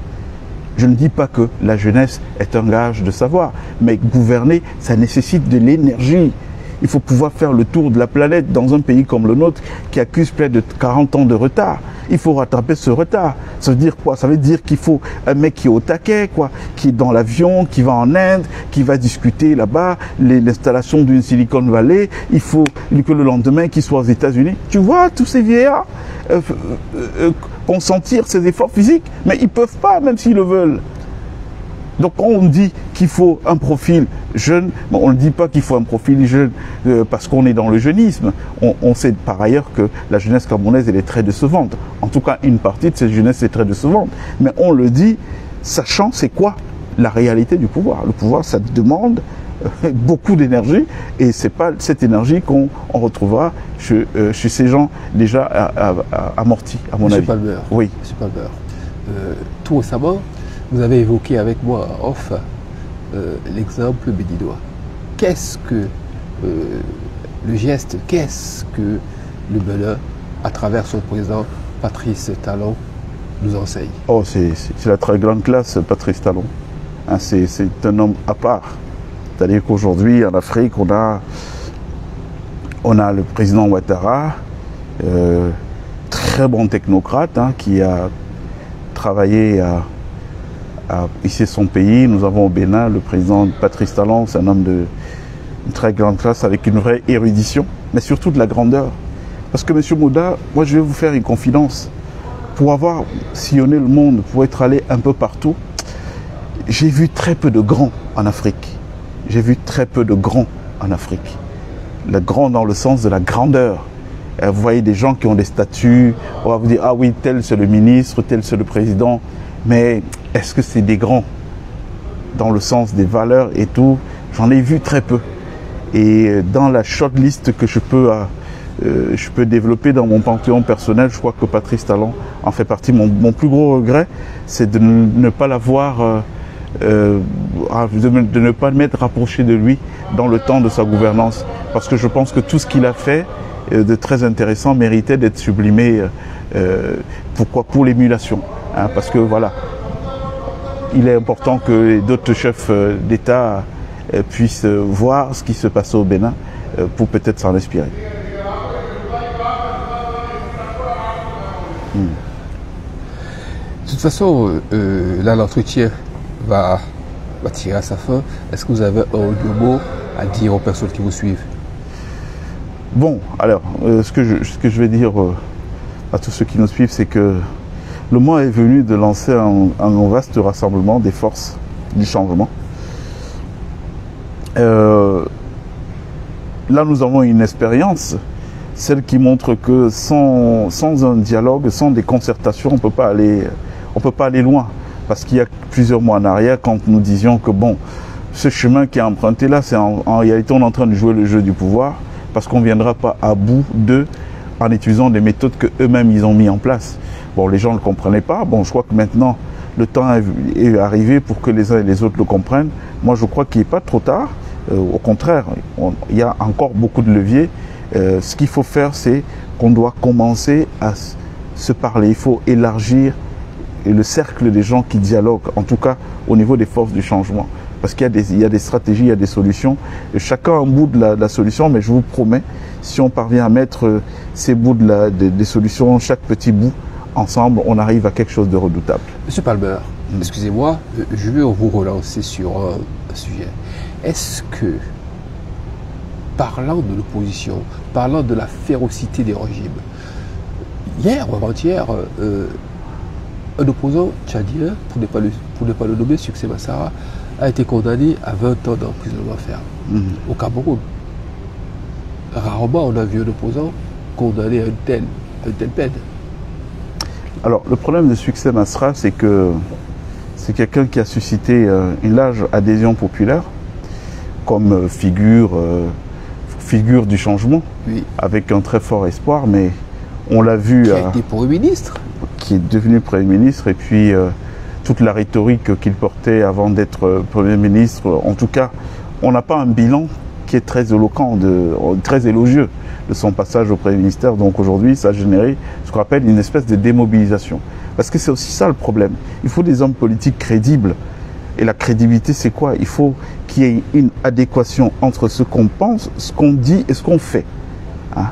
Je ne dis pas que la jeunesse est un gage de savoir, mais gouverner, ça nécessite de l'énergie. Il faut pouvoir faire le tour de la planète dans un pays comme le nôtre qui accuse près de 40 ans de retard. Il faut rattraper ce retard. Ça veut dire quoi? Ça veut dire qu'il faut un mec qui est au taquet, quoi, qui est dans l'avion, qui va en Inde, qui va discuter là-bas, l'installation d'une Silicon Valley. Il faut que le lendemain, qu'il soit aux États-Unis. Tu vois, tous ces vieillards consentir ces efforts physiques, mais ils ne peuvent pas, même s'ils le veulent. Donc quand on dit qu'il faut un profil jeune, bon, on ne dit pas qu'il faut un profil jeune parce qu'on est dans le jeunisme. On sait par ailleurs que la jeunesse camerounaise, elle est très décevante. En tout cas, une partie de cette jeunesse est très décevante. Mais on le dit, sachant c'est quoi la réalité du pouvoir. Le pouvoir, ça demande beaucoup d'énergie et c'est pas cette énergie qu'on retrouvera chez ces gens déjà amortis, à mon avis. Monsieur Palmer. Oui. Monsieur Palmer. Tout récemment, vous avez évoqué avec moi off l'exemple béninois. Qu'est-ce que le geste, qu'est-ce que le Bénin, à travers son président Patrice Talon, nous enseigne? Oh, c'est la très grande classe, Patrice Talon. Hein, c'est un homme à part. C'est-à-dire qu'aujourd'hui, en Afrique, on a le président Ouattara, très bon technocrate, hein, qui a travaillé à hisser son pays. Nous avons au Bénin le président Patrice Talon, c'est un homme d'une très grande classe avec une vraie érudition, mais surtout de la grandeur. Parce que M. Mouda, moi je vais vous faire une confidence. Pour avoir sillonné le monde, pour être allé un peu partout, j'ai vu très peu de grands en Afrique. J'ai vu très peu de grands en Afrique. Le grand dans le sens de la grandeur. Vous voyez des gens qui ont des statuts, on va vous dire, ah oui, tel c'est le ministre, tel c'est le président. Mais est-ce que c'est des grands dans le sens des valeurs et tout? J'en ai vu très peu. Et dans la shortlist que je peux développer dans mon panthéon personnel, je crois que Patrice Talon en fait partie. Mon plus gros regret, c'est de ne pas l'avoir, de ne pas m'être rapproché de lui dans le temps de sa gouvernance. Parce que je pense que tout ce qu'il a fait de très intéressant méritait d'être sublimé. Pourquoi? Pour l'émulation. Hein, parce que voilà, il est important que d'autres chefs d'État puissent voir ce qui se passe au Bénin pour peut-être s'en inspirer. De toute façon, là l'entretien va tirer à sa fin. Est-ce que vous avez un ou deux mots à dire aux personnes qui vous suivent? Bon, alors, ce que je vais dire à tous ceux qui nous suivent, c'est que le moment est venu de lancer un vaste rassemblement des forces du changement. Là, nous avons une expérience, celle qui montre que sans un dialogue, sans des concertations, on ne peut pas aller loin. Parce qu'il y a plusieurs mois en arrière, quand nous disions que bon, ce chemin qui est emprunté là, c'est en réalité on est en train de jouer le jeu du pouvoir, parce qu'on ne viendra pas à bout d'eux en utilisant des méthodes qu'eux-mêmes ils ont mis en place. Bon, les gens ne le comprenaient pas. Bon, je crois que maintenant, le temps est arrivé pour que les uns et les autres le comprennent. Moi, je crois qu'il n'est pas trop tard. Au contraire, il y a encore beaucoup de leviers. Ce qu'il faut faire, c'est qu'on doit commencer à se parler. Il faut élargir le cercle des gens qui dialoguent, en tout cas au niveau des forces du changement. Parce qu'il y a des stratégies, il y a des solutions. Et chacun a un bout de la solution, mais je vous promets, si on parvient à mettre ces bouts des solutions, chaque petit bout, ensemble, on arrive à quelque chose de redoutable. Monsieur Palmer, excusez-moi, je vais vous relancer sur un sujet. Est-ce que, parlant de l'opposition, parlant de la férocité des régimes, hier ou avant-hier, un opposant tchadien, pour ne pas le nommer, Succès Massara, a été condamné à 20 ans d'emprisonnement ferme au Cameroun. Rarement on a vu un opposant condamné à une telle peine. Alors, le problème de Succès Massara, c'est que c'est quelqu'un qui a suscité une large adhésion populaire comme figure du changement, oui, avec un très fort espoir, mais on l'a vu... Qui a été Premier ministre. Qui est devenu Premier ministre, et puis toute la rhétorique qu'il portait avant d'être Premier ministre. En tout cas, on n'a pas un bilan qui est très éloquent, très élogieux de son passage au Premier ministère. Donc aujourd'hui, ça a généré ce qu'on appelle une espèce de démobilisation. Parce que c'est aussi ça le problème. Il faut des hommes politiques crédibles. Et la crédibilité, c'est quoi? Il faut qu'il y ait une adéquation entre ce qu'on pense, ce qu'on dit et ce qu'on fait. Hein?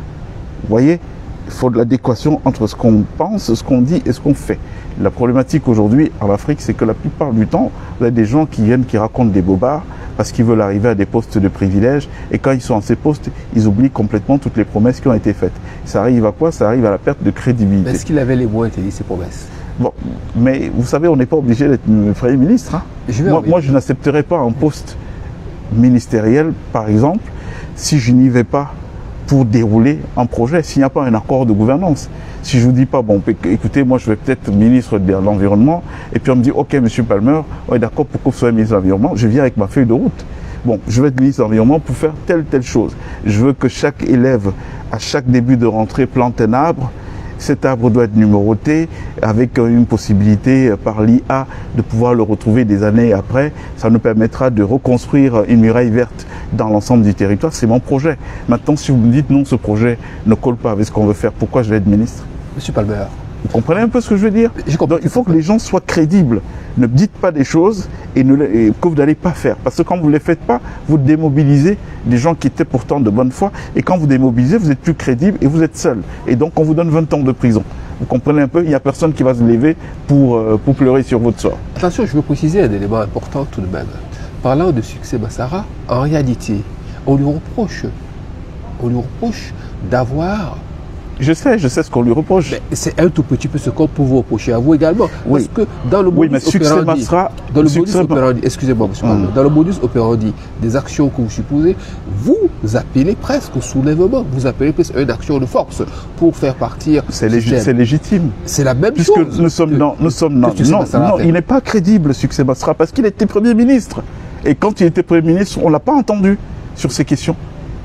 Vous voyez? Il faut de l'adéquation entre ce qu'on pense, ce qu'on dit et ce qu'on fait. La problématique aujourd'hui en Afrique, c'est que la plupart du temps, vous avez des gens qui viennent, qui racontent des bobards parce qu'ils veulent arriver à des postes de privilège. Et quand ils sont à ces postes, ils oublient complètement toutes les promesses qui ont été faites. Ça arrive à quoi? Ça arrive à la perte de crédibilité. Est-ce qu'il avait les moyens de tenir ces promesses? Bon, mais vous savez, on n'est pas obligé d'être Premier ministre. Hein. Moi, je n'accepterai pas un poste ministériel, par exemple, si je n'y vais pas pour dérouler un projet, s'il n'y a pas un accord de gouvernance. Si je ne vous dis pas, bon, écoutez, moi je vais peut-être ministre de l'Environnement, et puis on me dit, ok, monsieur Palmer, on est d'accord pour que vous soyez ministre de l'Environnement, je viens avec ma feuille de route. Bon, je vais être ministre de l'Environnement pour faire telle chose. Je veux que chaque élève, à chaque début de rentrée, plante un arbre. Cet arbre doit être numéroté avec une possibilité par l'IA de pouvoir le retrouver des années après. Ça nous permettra de reconstruire une muraille verte dans l'ensemble du territoire. C'est mon projet. Maintenant, si vous me dites non, ce projet ne colle pas avec ce qu'on veut faire, pourquoi je vais être ministre? Monsieur Palmer. Vous comprenez un peu ce que je veux dire? Donc, il faut que les gens soient crédibles. Ne dites pas des choses que vous n'allez pas faire. Parce que quand vous ne les faites pas, vous démobilisez des gens qui étaient pourtant de bonne foi. Et quand vous démobilisez, vous êtes plus crédible et vous êtes seul. Et donc, on vous donne 20 ans de prison. Vous comprenez un peu? Il n'y a personne qui va se lever pour pleurer sur votre sort. Attention, je veux préciser un élément important tout de même. Parlant de Succès Massara, en réalité, on lui reproche d'avoir... Je sais ce qu'on lui reproche. C'est un tout petit peu ce qu'on peut vous reprocher à vous également. Oui. Parce que dans le modus operandi, excusez-moi, monsieur Palmer, dans le modus operandi des actions que vous supposez, vous appelez presque au soulèvement, vous appelez presque à une action de force pour faire partir. C'est légitime. C'est la même chose. Puisque nous sommes non, il n'est pas crédible, Succès Massara, parce qu'il était Premier ministre. Et quand il était Premier ministre, on ne l'a pas entendu sur ces questions.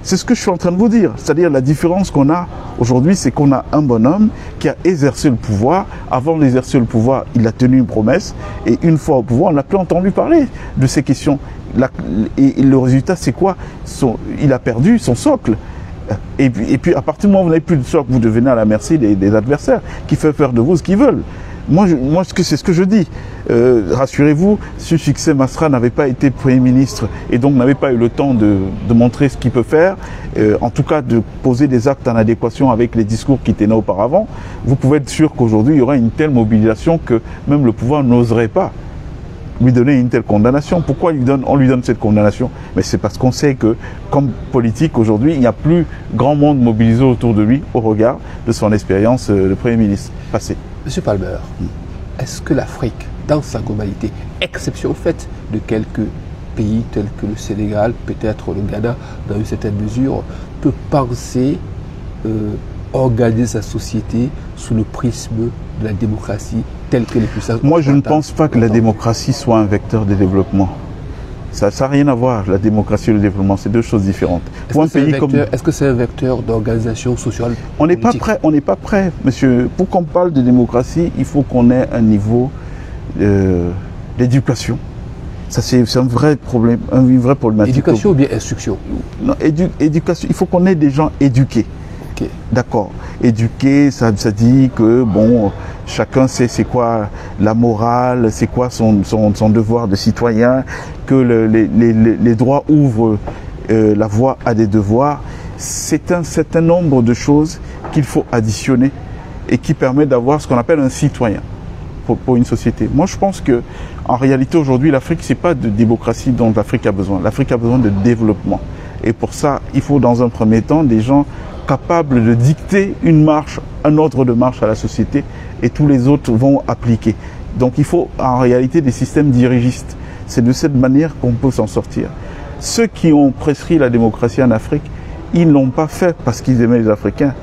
C'est ce que je suis en train de vous dire. C'est-à-dire la différence qu'on a aujourd'hui, c'est qu'on a un bonhomme qui a exercé le pouvoir. Avant d'exercer le pouvoir, il a tenu une promesse. Et une fois au pouvoir, on n'a plus entendu parler de ces questions. Et le résultat, c'est quoi? Il a perdu son socle. Et puis, à partir du moment où vous n'avez plus de socle, vous devenez à la merci des adversaires qui font faire de vous ce qu'ils veulent. Moi, c'est ce que je dis. Rassurez-vous, si Succès Massara n'avait pas été Premier ministre et donc n'avait pas eu le temps de montrer ce qu'il peut faire, en tout cas de poser des actes en adéquation avec les discours qui tenaient auparavant, vous pouvez être sûr qu'aujourd'hui, il y aura une telle mobilisation que même le pouvoir n'oserait pas lui donner une telle condamnation. Pourquoi on lui donne cette condamnation? Mais c'est parce qu'on sait que, comme politique aujourd'hui, il n'y a plus grand monde mobilisé autour de lui au regard de son expérience de Premier ministre passé. Monsieur Palmer, est-ce que l'Afrique, dans sa globalité, exception faite de quelques pays tels que le Sénégal, peut-être le Ghana, dans une certaine mesure, peut penser organiser sa société sous le prisme de la démocratie telle que les puissances... Moi, je ne pense pas que la démocratie soit un vecteur de développement. Ça n'a rien à voir, la démocratie et le développement, c'est deux choses différentes. Est-ce que c'est un vecteur d'organisation sociale? On n'est pas prêt, monsieur. Pour qu'on parle de démocratie, il faut qu'on ait un niveau d'éducation. Ça, c'est un vrai problème, une vraie problématique. Éducation ou bien instruction? Non, éducation, il faut qu'on ait des gens éduqués. Okay. D'accord. Éduquer, ça dit que bon, chacun sait c'est quoi la morale, c'est quoi son devoir de citoyen, que les droits ouvrent la voie à des devoirs. C'est un certain nombre de choses qu'il faut additionner et qui permet d'avoir ce qu'on appelle un citoyen pour une société. Moi, je pense que en réalité aujourd'hui, l'Afrique, c'est pas de démocratie dont l'Afrique a besoin. L'Afrique a besoin de développement. Et pour ça, il faut dans un premier temps des gens capables de dicter une marche, un ordre de marche à la société, et tous les autres vont appliquer. Donc il faut en réalité des systèmes dirigistes. C'est de cette manière qu'on peut s'en sortir. Ceux qui ont prescrit la démocratie en Afrique, ils ne l'ont pas fait parce qu'ils aimaient les Africains.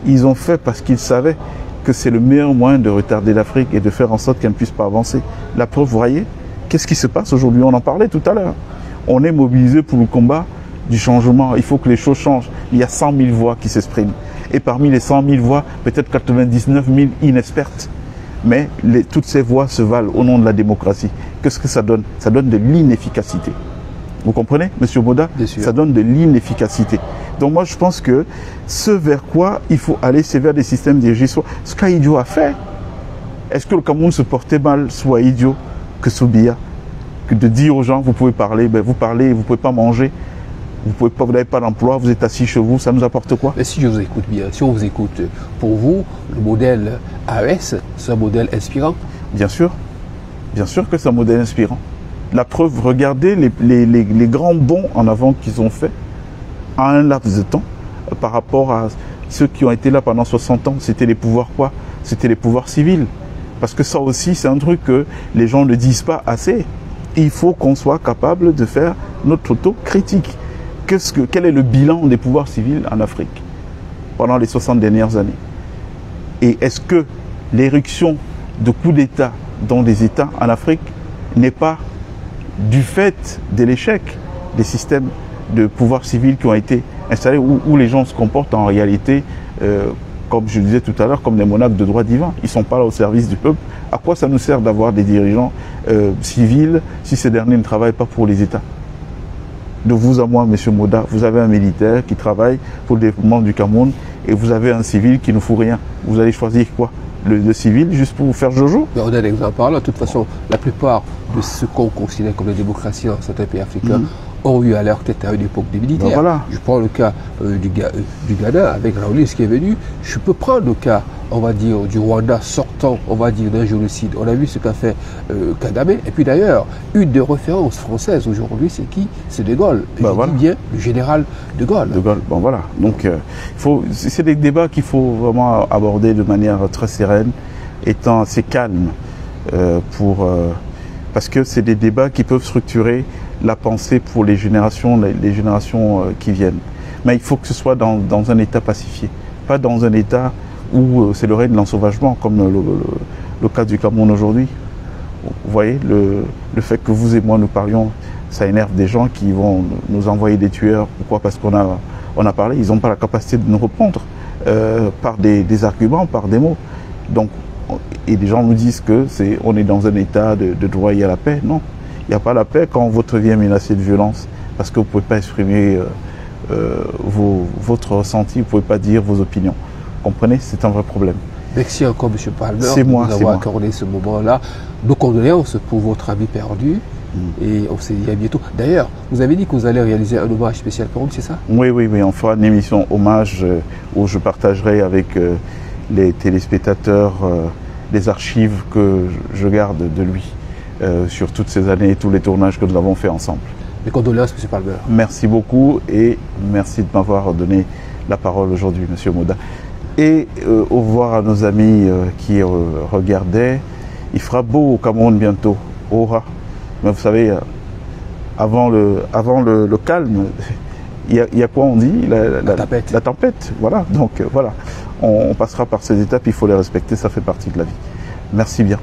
Ils ont fait parce qu'ils savaient que c'est le meilleur moyen de retarder l'Afrique et de faire en sorte qu'elle ne puisse pas avancer. La preuve, vous voyez, qu'est-ce qui se passe aujourd'hui? On en parlait tout à l'heure. On est mobilisé pour le combat du changement. Il faut que les choses changent. Il y a 100 000 voix qui s'expriment. Et parmi les 100 000 voix, peut-être 99 000 inexpertes. Mais toutes ces voix se valent au nom de la démocratie. Qu'est-ce que ça donne? Ça donne de l'inefficacité. Vous comprenez, Monsieur Moda? Ça donne de l'inefficacité. Donc moi, je pense que ce vers quoi il faut aller, c'est vers des systèmes dirigés. Ce qu'Aïdio a fait. Est-ce que le Cameroun se portait mal, soit idiot que Soubia, que de dire aux gens, vous pouvez parler, ben vous parlez, vous ne pouvez pas manger, vous n'avez pas d'emploi, vous êtes assis chez vous, ça nous apporte quoi? Mais si je vous écoute bien, si on vous écoute, pour vous, le modèle AES, c'est un modèle inspirant? Bien sûr que c'est un modèle inspirant. La preuve, regardez les grands bonds en avant qu'ils ont fait à un laps de temps par rapport à ceux qui ont été là pendant 60 ans. C'était les pouvoirs quoi? C'était les pouvoirs civils. Parce que ça aussi, c'est un truc que les gens ne disent pas assez. Il faut qu'on soit capable de faire notre autocritique. Quel est le bilan des pouvoirs civils en Afrique pendant les 60 dernières années? Et est-ce que l'éruption de coups d'État dans des États en Afrique n'est pas du fait de l'échec des systèmes de pouvoir civil qui ont été installés, où les gens se comportent en réalité, comme je le disais tout à l'heure, comme des monarques de droit divin. Ils ne sont pas là au service du peuple. À quoi ça nous sert d'avoir des dirigeants civils si ces derniers ne travaillent pas pour les États? De vous à moi, Monsieur Moda, vous avez un militaire qui travaille pour le développement du Cameroun et vous avez un civil qui ne fout rien. Vous allez choisir quoi? Le civil juste pour vous faire jojo? Mais on a un exemple par là. De toute façon, la plupart de ce qu'on considère comme la démocratie dans certains pays africains ont eu à leur tête à une époque des militaires. Ben voilà. Je prends le cas du Ghana avec Raouli, ce qui est venu. Je peux prendre le cas, on va dire, du Rwanda sortant, on va dire, d'un génocide. On a vu ce qu'a fait Kagame. Et puis d'ailleurs, une des références françaises aujourd'hui, c'est qui? C'est De Gaulle. Ben voilà. Dis bien le général De Gaulle. De Gaulle, bon voilà. Donc, c'est des débats qu'il faut vraiment aborder de manière très sereine, étant assez calme, parce que c'est des débats qui peuvent structurer la pensée pour les générations qui viennent. Mais il faut que ce soit dans un état pacifié, pas dans un état où c'est le règne de l'ensauvagement, comme le cas du Cameroun aujourd'hui. Vous voyez, le fait que vous et moi nous parlions, ça énerve des gens qui vont nous envoyer des tueurs. Pourquoi? Parce qu'on a parlé, ils n'ont pas la capacité de nous répondre par des arguments, par des mots. Donc, et les gens nous disent on est dans un état de droit et à la paix. Non. Il n'y a pas la paix quand votre vie est menacée de violence, parce que vous ne pouvez pas exprimer votre ressenti, vous ne pouvez pas dire vos opinions. Vous comprenez? C'est un vrai problème. Merci encore, M. Palmer, c'est moi, de nous avoir accordé ce moment-là. Nos condoléances pour votre ami perdu. Et on se dit à bientôt. D'ailleurs, vous avez dit que vous allez réaliser un hommage spécial pour nous, c'est ça? Oui, on fera une émission hommage où je partagerai avec les téléspectateurs les archives que je garde de lui. Sur toutes ces années et tous les tournages que nous avons fait ensemble. Mes condoléances, M. Palmer. Merci beaucoup et merci de m'avoir donné la parole aujourd'hui, M. Moda. Et au revoir à nos amis qui regardaient. Il fera beau au Cameroun bientôt. Aura. Mais vous savez, avant le calme, il y a quoi on dit La tempête. La tempête. Voilà. Donc voilà. On passera par ces étapes. Il faut les respecter. Ça fait partie de la vie. Merci bien.